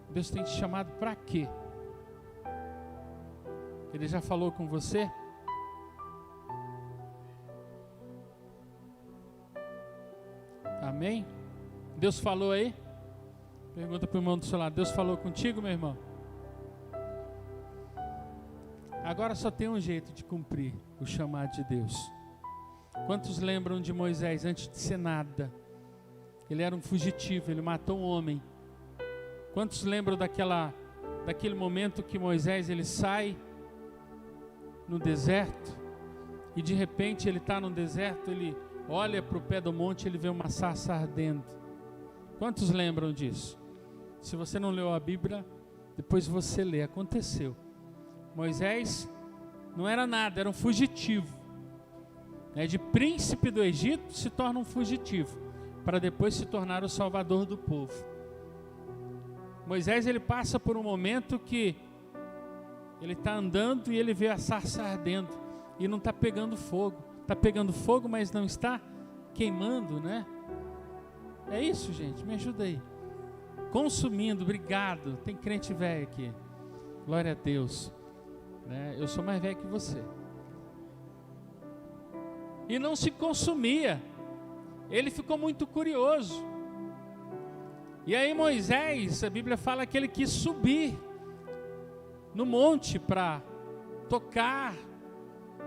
S1: Deus tem te chamado para quê? Ele já falou com você? Amém? Deus falou aí? Pergunta para o irmão do seu lado: Deus falou contigo, meu irmão? Agora só tem um jeito de cumprir o chamado de Deus. Quantos lembram de Moisés antes de ser nada? Ele era um fugitivo, ele matou um homem. Quantos lembram daquele momento que Moisés ele sai no deserto e de repente ele está no deserto, ele olha para o pé do monte, ele vê uma sarça ardendo. Quantos lembram disso? Se você não leu a Bíblia, depois você lê. Aconteceu. Moisés não era nada, era um fugitivo. De príncipe do Egito se torna um fugitivo, para depois se tornar o salvador do povo. Moisés, ele passa por um momento que ele está andando e ele vê a sarça ardendo e não está pegando fogo. Está pegando fogo, mas não está queimando, né? É isso, gente, me ajuda aí. Consumindo, obrigado. Tem crente velho aqui, glória a Deus, né? Eu sou mais velho que você. E não se consumia. Ele ficou muito curioso. E aí Moisés, a Bíblia fala que ele quis subir no monte para tocar,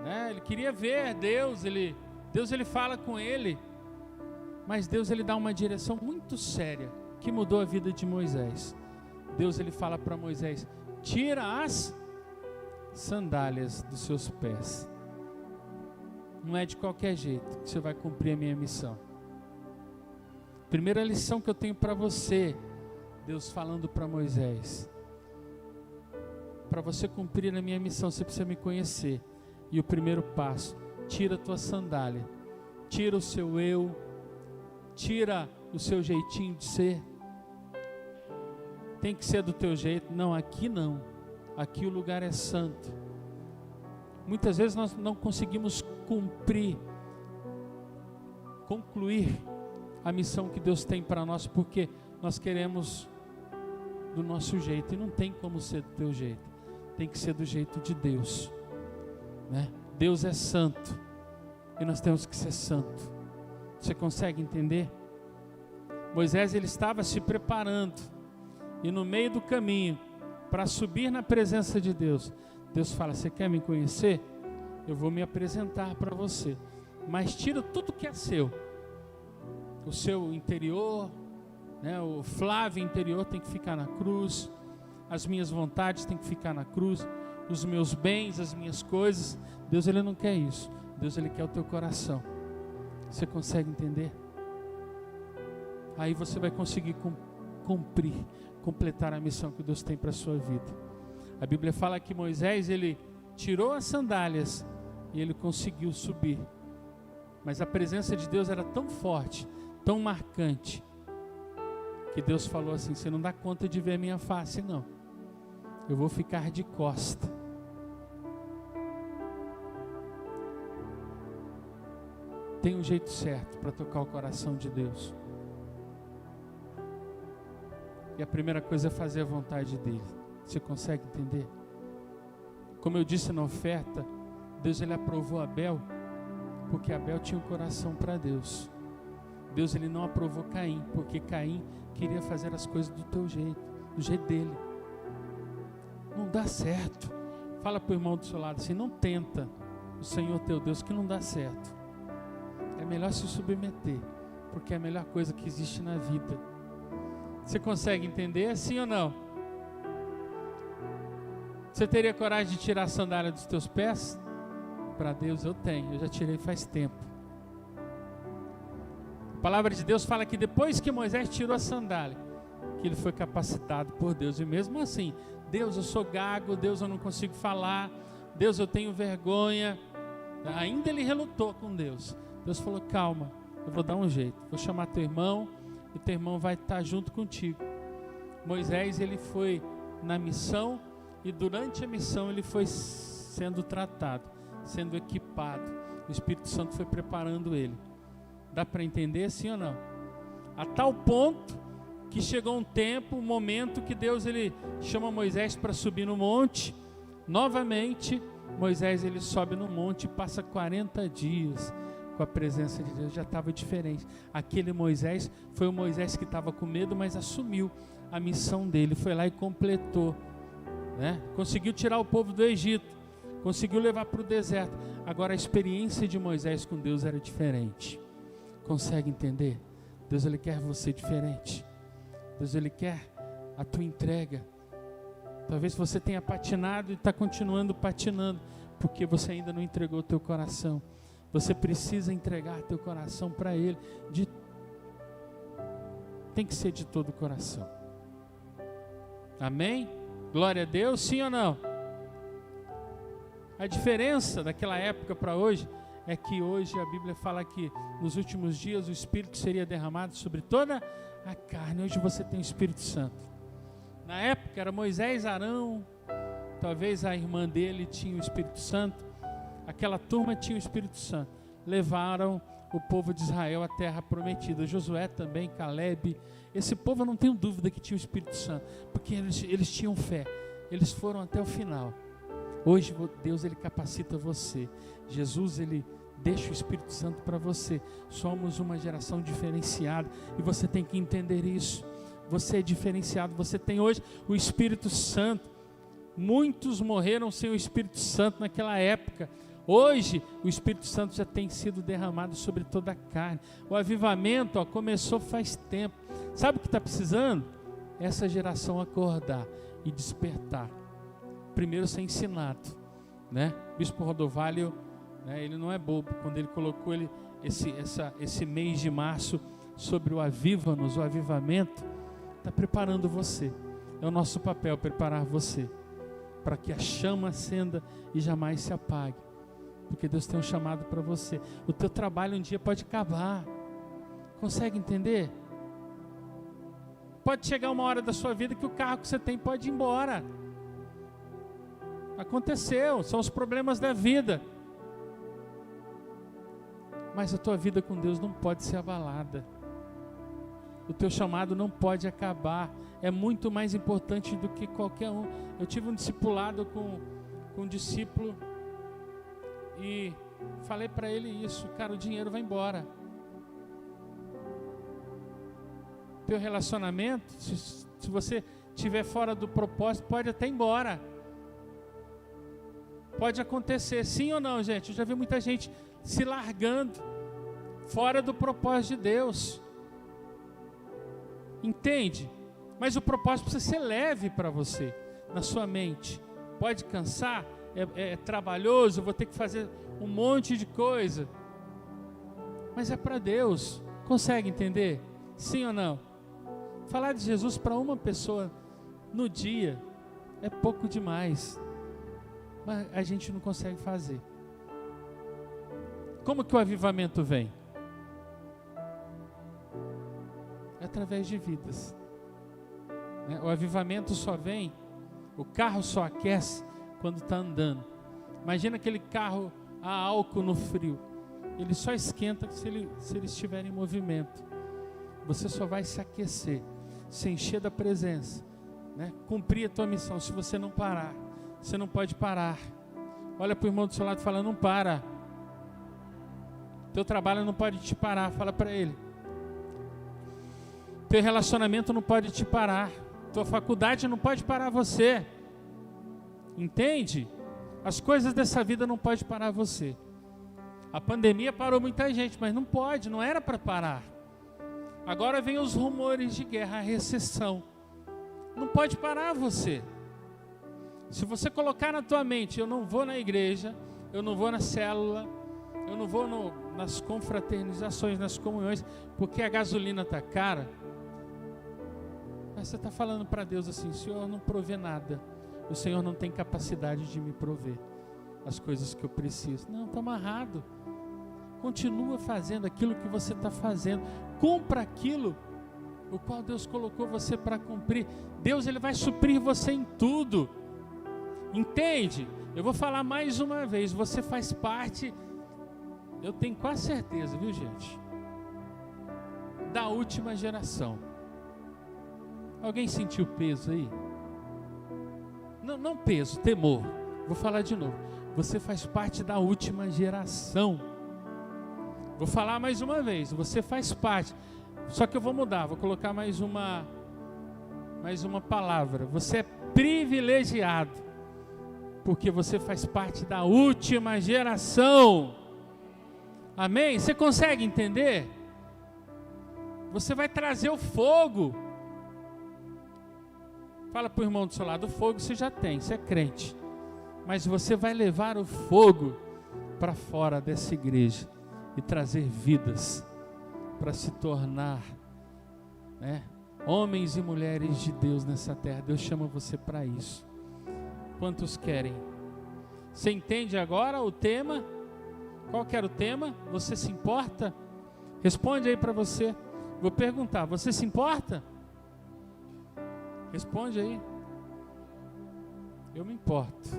S1: né? Ele queria ver Deus, Deus ele fala com ele, mas Deus ele dá uma direção muito séria que mudou a vida de Moisés. Deus ele fala para Moisés: tira as sandálias dos seus pés. Não é de qualquer jeito que você vai cumprir a minha missão. Primeira lição que eu tenho para você, Deus falando para Moisés: para você cumprir a minha missão, você precisa me conhecer. E o primeiro passo: tira a tua sandália, tira o seu eu, tira o seu jeitinho de ser. Tem que ser do teu jeito. Não, aqui não. Aqui o lugar é santo. Muitas vezes nós não conseguimos cumprir concluir a missão que Deus tem para nós, porque nós queremos do nosso jeito, e não tem como ser do teu jeito, tem que ser do jeito de Deus, né? Deus é santo, e nós temos que ser santo. Você consegue entender? Moisés, ele estava se preparando, e no meio do caminho, para subir na presença de Deus, Deus fala: você quer me conhecer? Eu vou me apresentar para você, mas tira tudo que é seu, o seu interior, né? O Flávio interior tem que ficar na cruz, as minhas vontades tem que ficar na cruz, os meus bens, as minhas coisas. Deus, ele não quer isso. Deus, ele quer o teu coração. Você consegue entender? Aí você vai conseguir completar a missão que Deus tem para a sua vida. A Bíblia fala que Moisés, ele tirou as sandálias e ele conseguiu subir, mas a presença de Deus era tão forte, tão marcante, que Deus falou assim: você não dá conta de ver a minha face, não. Eu vou ficar de costa. Tem um jeito certo para tocar o coração de Deus. E a primeira coisa é fazer a vontade dele. Você consegue entender? Como eu disse na oferta, Deus, ele aprovou Abel, porque Abel tinha um coração para Deus. Deus, ele não aprovou Caim, porque Caim queria fazer as coisas do teu jeito, do jeito dele. Não dá certo. Fala para o irmão do seu lado assim: não tenta o Senhor teu Deus, que não dá certo. É melhor se submeter, porque é a melhor coisa que existe na vida. Você consegue entender, sim ou não? Você teria coragem de tirar a sandália dos teus pés? Para Deus eu tenho, eu já tirei faz tempo. A palavra de Deus fala que depois que Moisés tirou a sandália, que ele foi capacitado por Deus. E mesmo assim: Deus, eu sou gago, Deus, eu não consigo falar, Deus, eu tenho vergonha. Ainda ele relutou com Deus. Deus falou: calma, eu vou dar um jeito, vou chamar teu irmão, e teu irmão vai estar junto contigo. Moisés, ele foi na missão, e durante a missão ele foi sendo tratado, sendo equipado. O Espírito Santo foi preparando ele. Dá para entender, sim ou não? A tal ponto que chegou um tempo, um momento que Deus, ele chama Moisés para subir no monte. Novamente Moisés, ele sobe no monte e passa 40 dias com a presença de Deus. Já estava diferente. Aquele Moisés foi o Moisés que estava com medo, mas assumiu a missão dele, foi lá e completou, né? Conseguiu tirar o povo do Egito, conseguiu levar para o deserto. Agora a experiência de Moisés com Deus era diferente. Consegue entender? Deus, ele quer você diferente. Deus, ele quer a tua entrega. Talvez você tenha patinado e está continuando patinando, porque você ainda não entregou o teu coração. Você precisa entregar teu coração para Ele. Tem que ser de todo o coração. Amém? Glória a Deus, sim ou não? A diferença daquela época para hoje é que hoje a Bíblia fala que nos últimos dias o Espírito seria derramado sobre toda a carne. Hoje você tem o Espírito Santo. Na época era Moisés, Arão, talvez a irmã dele tinha o Espírito Santo. Aquela turma tinha o Espírito Santo. Levaram o povo de Israel à terra prometida. Josué também, Caleb. Esse povo, eu não tenho dúvida que tinha o Espírito Santo, porque eles tinham fé. Eles foram até o final. Hoje Deus, ele capacita você. Jesus, ele deixa o Espírito Santo para você. Somos uma geração diferenciada e você tem que entender isso. Você é diferenciado. Você tem hoje o Espírito Santo. Muitos morreram sem o Espírito Santo naquela época. Hoje o Espírito Santo já tem sido derramado sobre toda a carne. O avivamento, começou faz tempo. Sabe o que está precisando? Essa geração acordar e despertar. Primeiro ser ensinado, né? O Bispo Rodovalho, né, ele não é bobo. Quando ele colocou esse mês de março sobre o Aviva-nos, o avivamento, está preparando você. É o nosso papel preparar você, para que a chama acenda e jamais se apague. Porque Deus tem um chamado para você. O teu trabalho um dia pode acabar. Consegue entender? Pode chegar uma hora da sua vida que o carro que você tem pode ir embora. Aconteceu, são os problemas da vida. Mas a tua vida com Deus não pode ser abalada. O teu chamado não pode acabar. É muito mais importante do que qualquer um. Eu tive um discipulado com um discípulo e falei para ele isso: cara, o dinheiro vai embora. Teu relacionamento, se você estiver fora do propósito, pode até ir embora. Pode acontecer, sim ou não, gente? Eu já vi muita gente se largando fora do propósito de Deus. Entende? Mas o propósito precisa ser leve para você, na sua mente. Pode cansar, é trabalhoso, eu vou ter que fazer um monte de coisa. Mas é para Deus. Consegue entender? Sim ou não? Falar de Jesus para uma pessoa no dia é pouco demais. Mas a gente não consegue fazer. Como que o avivamento vem? É através de vidas. O avivamento só vem, o carro só aquece quando está andando. Imagina aquele carro a álcool no frio. Ele só esquenta se ele estiver em movimento. Você só vai se aquecer, se encher da presença, cumprir a tua missão. Se você não parar, você não pode parar. Olha para o irmão do seu lado e fala: não para. Teu trabalho não pode te parar. Fala para ele. Teu relacionamento não pode te parar. Tua faculdade não pode parar você. Entende? As coisas dessa vida não podem parar você. A pandemia parou muita gente, mas não pode, não era para parar. Agora vem os rumores de guerra, a recessão. Não pode parar você. Se você colocar na tua mente: eu não vou na igreja, eu não vou na célula, eu não vou nas confraternizações, nas comunhões, porque a gasolina está cara. Mas você está falando para Deus assim: o Senhor não provê nada. O Senhor não tem capacidade de me prover as coisas que eu preciso. Não, está amarrado. Continua fazendo aquilo que você está fazendo. Cumpra aquilo o qual Deus colocou você para cumprir. Deus, Ele vai suprir você em tudo. Entende? Eu vou falar mais uma vez. Você faz parte, eu tenho quase certeza, viu, gente, da última geração. Alguém sentiu peso aí? Não peso, temor. Vou falar de novo. Você faz parte da última geração. Vou falar mais uma vez. Você faz parte. Só que eu vou mudar. Vou colocar mais uma palavra. Você é privilegiado, porque você faz parte da última geração. Amém? Você consegue entender? Você vai trazer o fogo. Fala para o irmão do seu lado: o fogo você já tem, você é crente. Mas você vai levar o fogo para fora dessa igreja e trazer vidas para se tornar homens e mulheres de Deus nessa terra. Deus chama você para isso. Quantos querem? Você entende agora o tema? Qual que era o tema? Você se importa? Responde aí para você. Vou perguntar: você se importa? Responde aí. Eu me importo.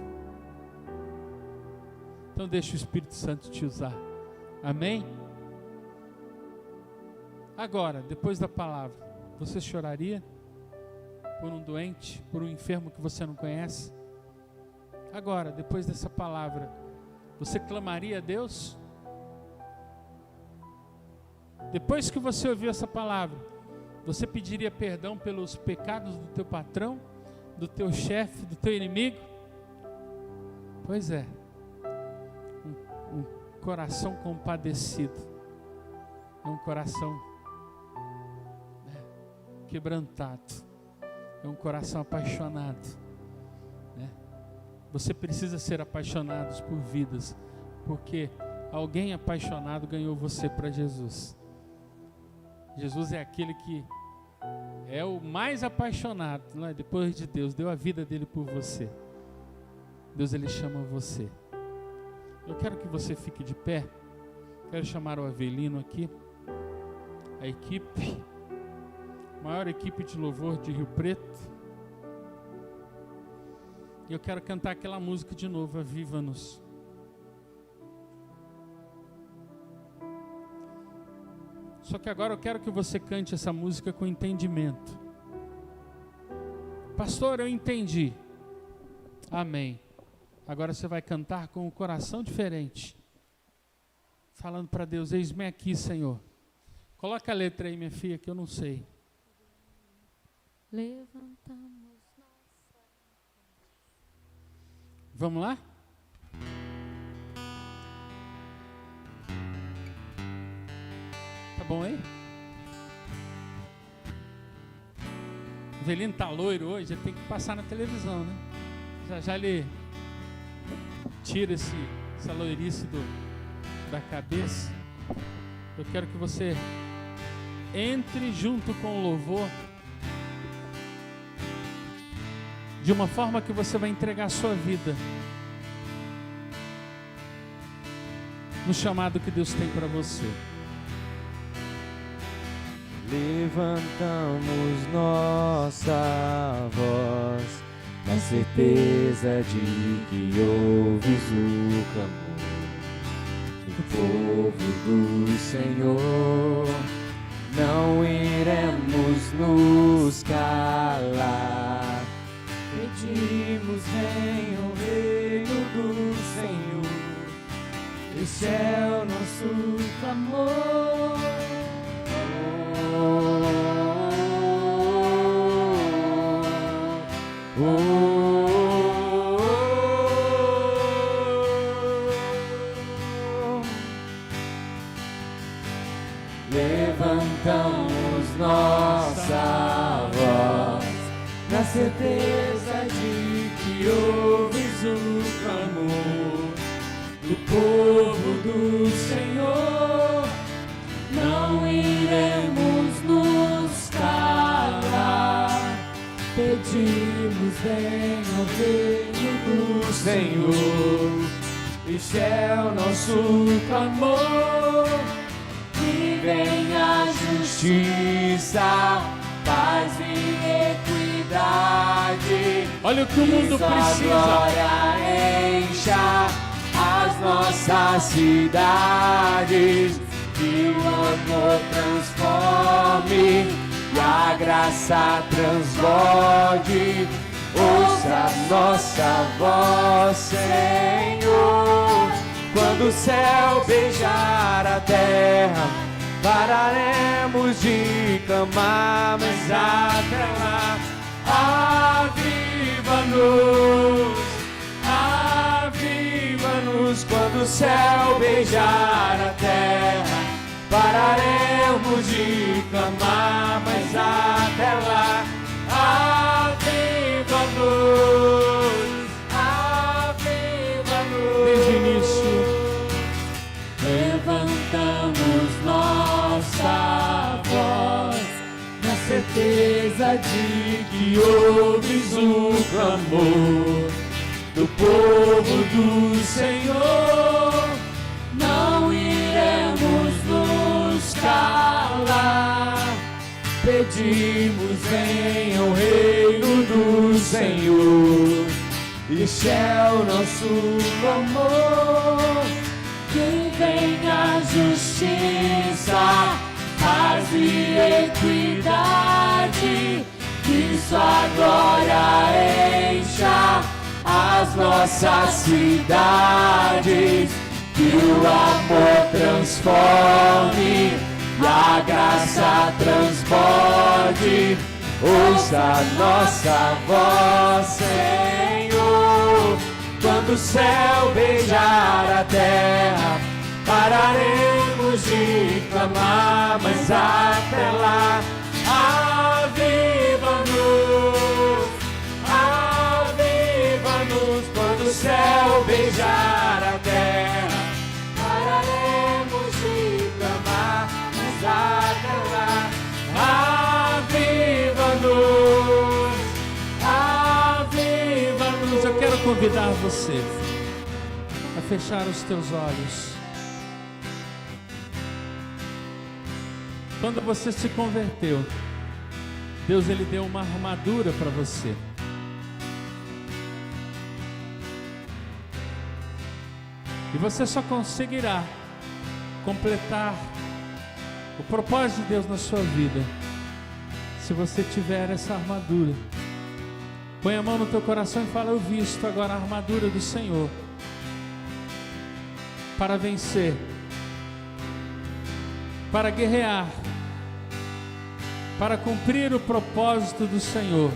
S1: Então deixa o Espírito Santo te usar. Amém? Agora, depois da palavra, você choraria por um doente, por um enfermo que você não conhece? Agora, depois dessa palavra, você clamaria a Deus? Depois que você ouviu essa palavra, você pediria perdão pelos pecados do teu patrão, do teu chefe, do teu inimigo? Pois é. Um coração compadecido é um coração quebrantado, é um coração apaixonado. Você precisa ser apaixonado por vidas, porque alguém apaixonado ganhou você para Jesus. Jesus é aquele que é o mais apaixonado, não é? Depois de Deus, deu a vida dele por você. Deus, ele chama você. Eu quero que você fique de pé. Quero chamar o Avelino aqui, a equipe, maior equipe de louvor de Rio Preto. E eu quero cantar aquela música de novo, Aviva-nos. Só que agora eu quero que você cante essa música com entendimento. Pastor, eu entendi. Amém. Agora você vai cantar com um coração diferente. Falando para Deus, eis-me aqui, Senhor. Coloca a letra aí, minha filha, que eu não sei.
S2: Levantamos nossa.
S1: Vamos lá? Tá bom aí? O Velino tá loiro hoje, ele tem que passar na televisão, né? Já ele tira essa loirice da cabeça. Eu quero que você entre junto com o louvor de uma forma que você vai entregar a sua vida no chamado que Deus tem para você.
S3: Levantamos nossa voz na certeza de que ouves o clamor do povo do Senhor. Não iremos nos calar. Pedimos, venha o reino do Senhor. Esse é o nosso clamor. Levantamos nossa voz na certeza de que ouves o clamor do povo do Senhor. Não iremos nos calar. Pedimos, venha o reino do Senhor. Este é o nosso clamor. Que venha a justiça, paz e equidade.
S1: Olha o que o mundo precisa.
S3: Glória encha as nossas cidades. Que o amor transforme e a graça transborde. Ouça nossa voz, Senhor. Quando o céu beijar a terra, pararemos de clamar, mas até lá, aviva-nos, aviva-nos. Quando o céu beijar a terra, pararemos de clamar, mas até lá, aviva-nos, aviva-nos.
S1: Desde o início,
S3: levantamos nossa voz na certeza de que ouves o clamor do povo do Senhor. Não iremos nos calar. Pedimos, venha o reino do Senhor. Este é o nosso clamor. Que venha a justiça, paz e equidade. Que sua glória encha as nossas cidades. Que o amor transforme e a graça transborde. Ouça nossa voz, Senhor. Quando o céu beijar a terra, pararemos de clamar, mas até lá, aviva-nos, aviva-nos. Quando o céu beijar a terra, pararemos de clamar, mas até lá, aviva-nos, aviva-nos.
S1: eu quero convidar você a fechar os teus olhos. Quando você se converteu, Deus ele deu uma armadura para você. E você só conseguirá completar o propósito de Deus na sua vida. Se você tiver essa armadura, põe a mão no teu coração e fala: eu visto agora a armadura do Senhor para vencer, para guerrear, para cumprir o propósito do Senhor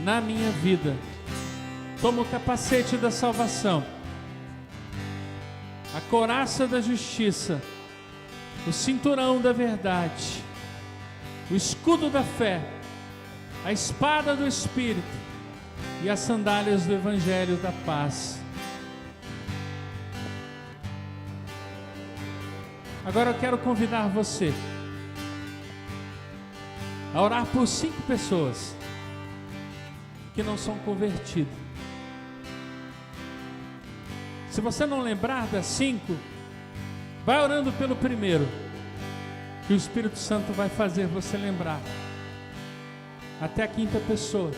S1: na minha vida. Toma o capacete da salvação, a couraça da justiça, o cinturão da verdade, o escudo da fé, a espada do Espírito e as sandálias do Evangelho da paz. Agora eu quero convidar você a orar por 5 pessoas que não são convertidas. Se você não lembrar das 5, vai orando pelo primeiro, que o Espírito Santo vai fazer você lembrar. Até a 5ª pessoa.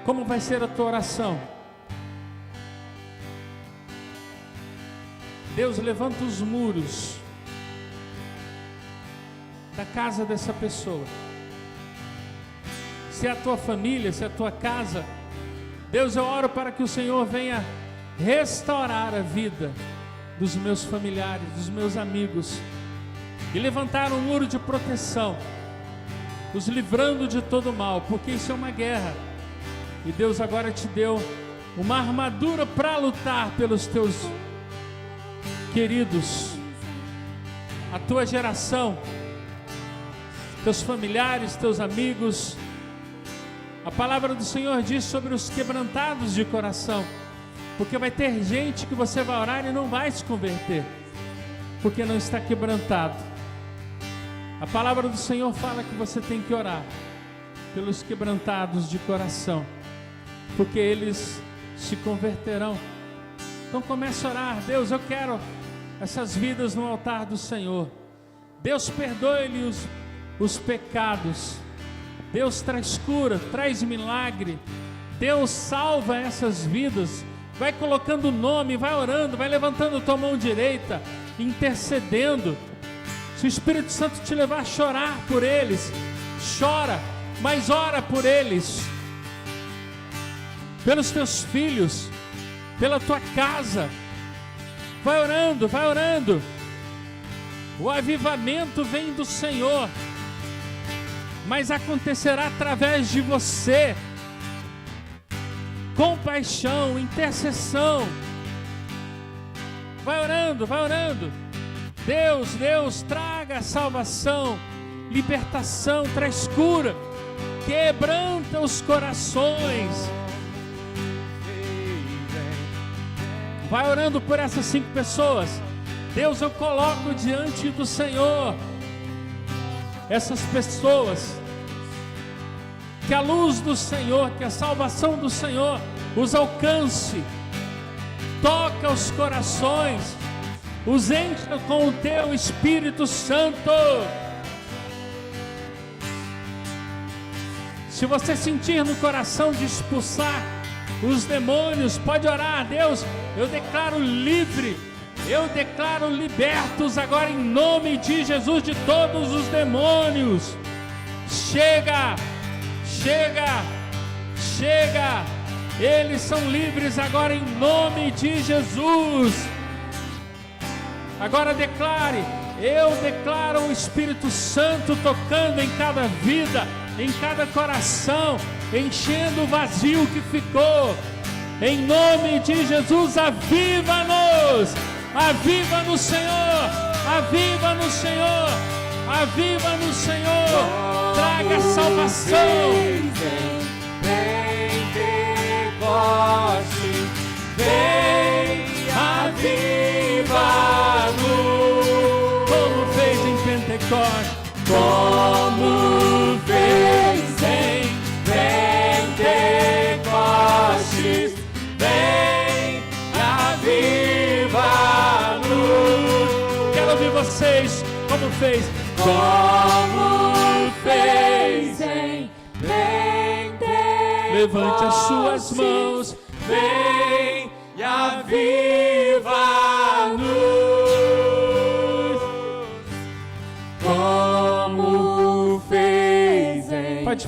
S1: Como vai ser a tua oração? Deus, levanta os muros da casa dessa pessoa. Se é a tua família, se é a tua casa, Deus, eu oro para que o Senhor venha restaurar a vida dos meus familiares, dos meus amigos, e levantar um muro de proteção, os livrando de todo mal, porque isso é uma guerra, e Deus agora te deu uma armadura para lutar pelos teus queridos, a tua geração, teus familiares, teus amigos. A palavra do Senhor diz sobre os quebrantados de coração, porque vai ter gente que você vai orar e não vai se converter, porque não está quebrantado. A palavra do Senhor fala que você tem que orar pelos quebrantados de coração, porque eles se converterão. Então comece a orar: Deus, eu quero essas vidas no altar do Senhor. Deus, perdoe-lhe os pecados. Deus, traz cura, traz milagre. Deus, salva essas vidas. Vai colocando o nome, vai orando, vai levantando a tua mão direita, intercedendo. Se o Espírito Santo te levar a chorar por eles, chora, mas ora por eles, pelos teus filhos, pela tua casa. Vai orando, vai orando. O avivamento vem do Senhor, mas acontecerá através de você. Compaixão, intercessão. Vai orando, vai orando. Deus, Deus, traga salvação, libertação, traz cura, quebranta os corações. Vai orando por essas 5 pessoas. Deus, eu coloco diante do Senhor essas pessoas, que a luz do Senhor, que a salvação do Senhor os alcance, toca os corações, os encha com o teu Espírito Santo. Se você sentir no coração de expulsar os demônios, pode orar: Deus, eu declaro livre, eu declaro libertos agora em nome de Jesus de todos os demônios. Chega, chega, chega, eles são livres agora em nome de Jesus. Agora declare: eu declaro o Espírito Santo tocando em cada vida, em cada coração, enchendo o vazio que ficou. Em nome de Jesus, aviva-nos, aviva no Senhor, aviva no Senhor, aviva no Senhor, traga salvação.
S3: Pentecoste, vem, aviva-nos,
S1: como fez em Pentecostes,
S3: como fez em Pentecostes, vem, aviva-nos.
S1: Quero ouvir vocês, como fez,
S3: como fez em Pentecostes.
S1: Levante as suas mãos,
S3: vem e aviva-nos.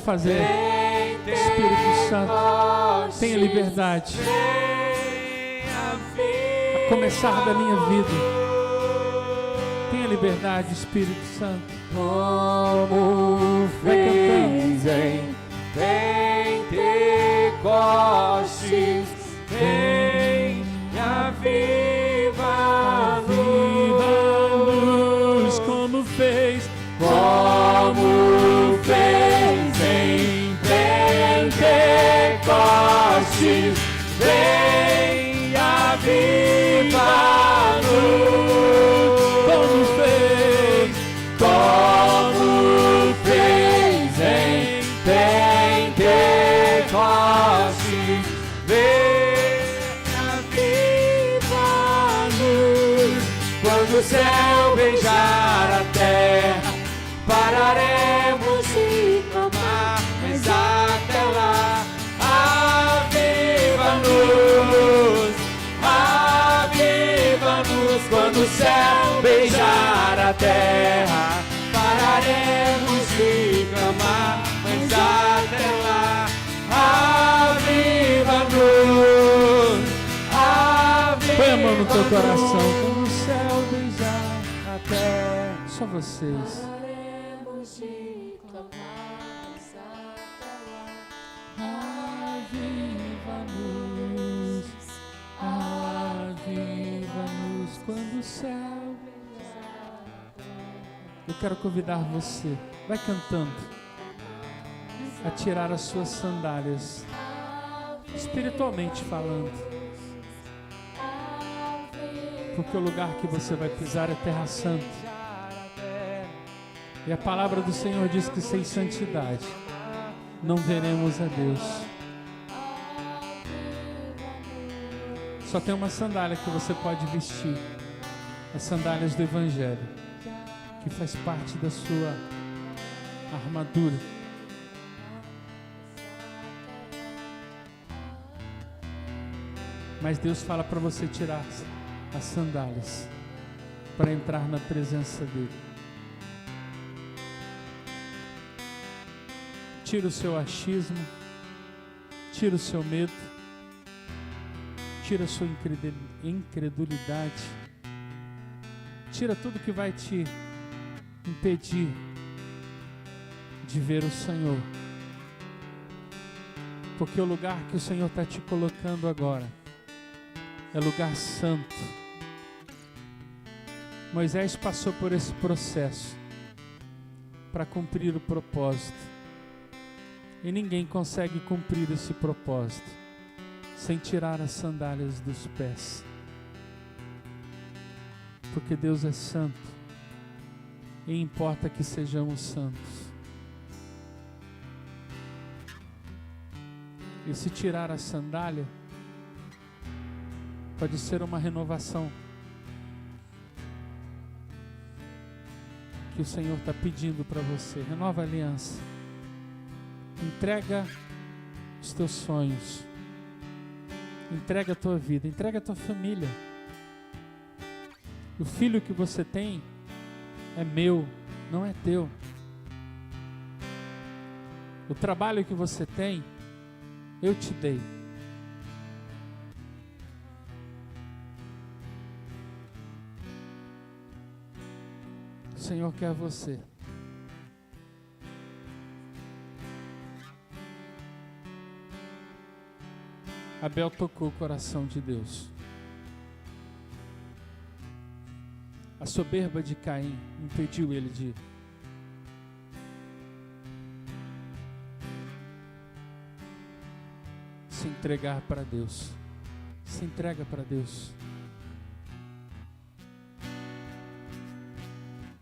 S1: pode fazer. Espírito Santo, tenha liberdade. A começar da minha vida. Tenha liberdade, Espírito Santo.
S3: Como fez em Pentecostes, venha viva a luz,
S1: como fez
S3: em Pentecostes, venha viva a luz, como fez em Pentecostes, venha viva a luz. Quando o céu beijar a terra, pararemos de clamar, mas até lá, aviva-nos, aviva-nos. Quando o céu beijar a terra, pararemos de clamar, mas até lá, aviva-nos, aviva-nos.
S1: Põe a mão no teu coração. Quando o céu beijar a terra. Só vocês.
S2: Pararemos de clamar, mas até lá.
S1: Aviva-nos, aviva-nos quando o céu beijar. Eu quero convidar você, vai cantando, a tirar as suas sandálias, espiritualmente falando, porque o lugar que você vai pisar é terra santa. E a palavra do Senhor diz que sem santidade não veremos a Deus. Só tem uma sandália que você pode vestir, as sandálias do Evangelho, que faz parte da sua armadura. Mas Deus fala para você tirar as sandálias para entrar na presença dele. Tira o seu achismo, tira o seu medo, tira a sua incredulidade, tira tudo que vai te impedir de ver o Senhor. Porque o lugar que o Senhor está te colocando agora é lugar santo. Moisés passou por esse processo para cumprir o propósito. E ninguém consegue cumprir esse propósito sem tirar as sandálias dos pés. Porque Deus é santo e importa que sejamos santos. E se tirar a sandália, pode ser uma renovação que o Senhor está pedindo para você. Renova a aliança. Entrega os teus sonhos. Entrega a tua vida. Entrega a tua família. O filho que você tem é meu, não é teu. O trabalho que você tem, eu te dei. O Senhor quer você. Abel tocou o coração de Deus. A soberba de Caim impediu ele de se entregar para Deus. Se entrega para Deus.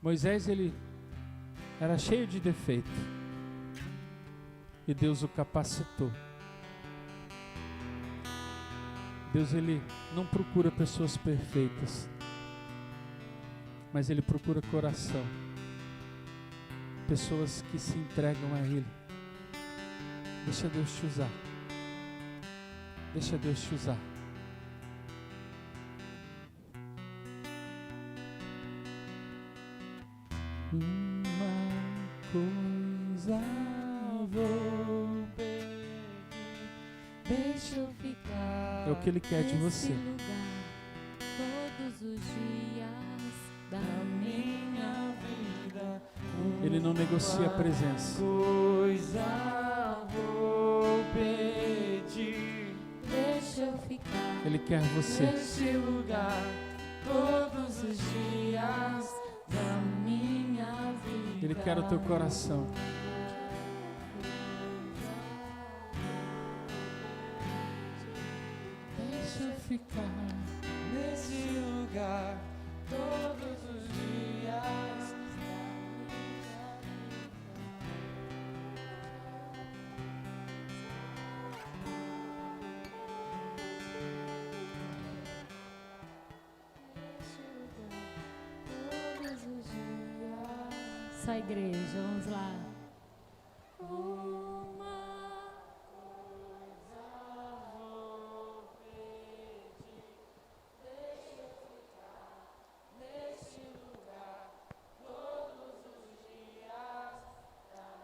S1: Moisés, ele era cheio de defeito. E Deus o capacitou. Deus, ele não procura pessoas perfeitas, mas ele procura coração. Pessoas que se entregam a ele. Deixa Deus te usar. Deixa Deus te usar. Uma coisa vou Ele quer de você.
S2: Nesse lugar, todos os dias da minha vida.
S1: Ele não negocia a presença.
S3: Coisa vou pedir.
S2: Deixa eu ficar
S1: Ele quer você.
S3: Nesse lugar,
S2: todos os dias da minha vida.
S1: Ele quer o teu coração. Deixa eu ficar.
S3: nesse lugar, todos os dias.
S2: Todos os dias. Só a igreja, vamos lá. Uma coisa vou pedir, deixa eu ficar neste lugar todos os dias.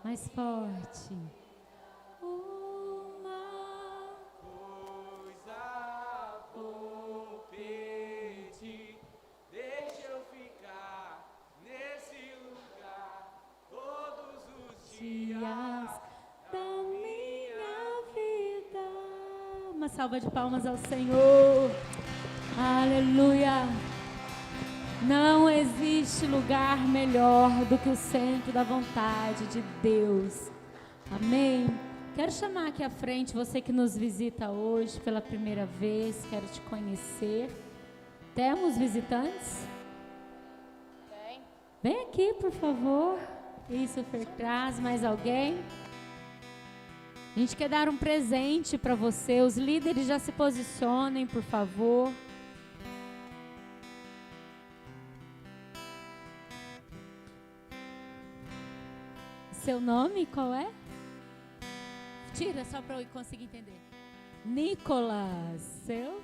S2: Mais forte. Uma
S3: Coisa vou pedir, deixa eu ficar nesse lugar todos os
S2: dias da minha vida. Uma salva de palmas ao Senhor. Aleluia. Não existe lugar melhor do que o centro da vontade de Deus. Amém. Quero chamar aqui à frente você que nos visita hoje pela primeira vez. Quero te conhecer. Temos visitantes? Vem aqui, por favor. Isso, Fer, traz mais alguém. A gente quer dar um presente para você. Os líderes já se posicionem, por favor. Seu nome qual é? Tira só para eu conseguir entender. Nicolas. Seu?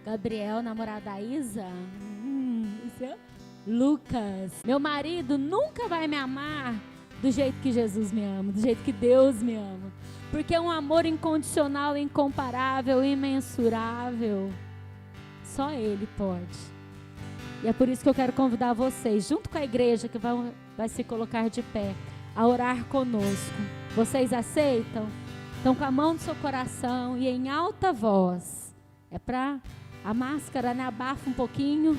S2: Gabriel, namorada da Isa. Seu? Lucas. Meu marido nunca vai me amar do jeito que Jesus me ama, do jeito que Deus me ama. Porque é um amor incondicional, incomparável, imensurável. Só Ele pode. E é por isso que eu quero convidar vocês, junto com a igreja que vai se colocar de pé, a orar conosco. Vocês aceitam? Então, com a mão no seu coração e em alta voz. É para a máscara, né? Abafa um pouquinho.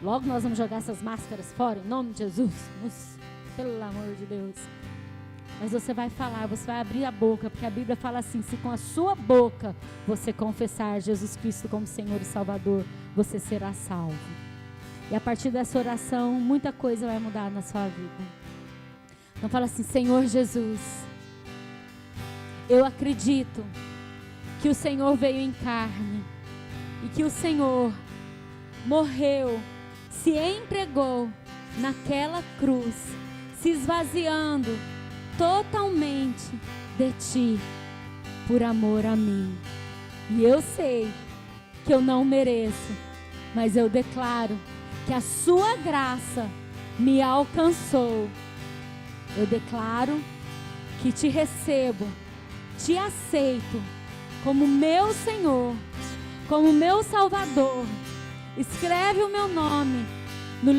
S2: Logo nós vamos jogar essas máscaras fora, em nome de Jesus. Pelo amor de Deus. Mas você vai falar, você vai abrir a boca, porque a Bíblia fala assim: se com a sua boca você confessar Jesus Cristo como Senhor e Salvador, você será salvo. E a partir dessa oração, muita coisa vai mudar na sua vida. Então fala assim: Senhor Jesus, eu acredito que o Senhor veio em carne e que o Senhor morreu, se entregou naquela cruz, se esvaziando totalmente de Ti, por amor a mim. E eu sei que eu não mereço, mas eu declaro que a Sua graça me alcançou. Eu declaro que Te recebo, Te aceito como meu Senhor, como meu Salvador. Escreve o meu nome no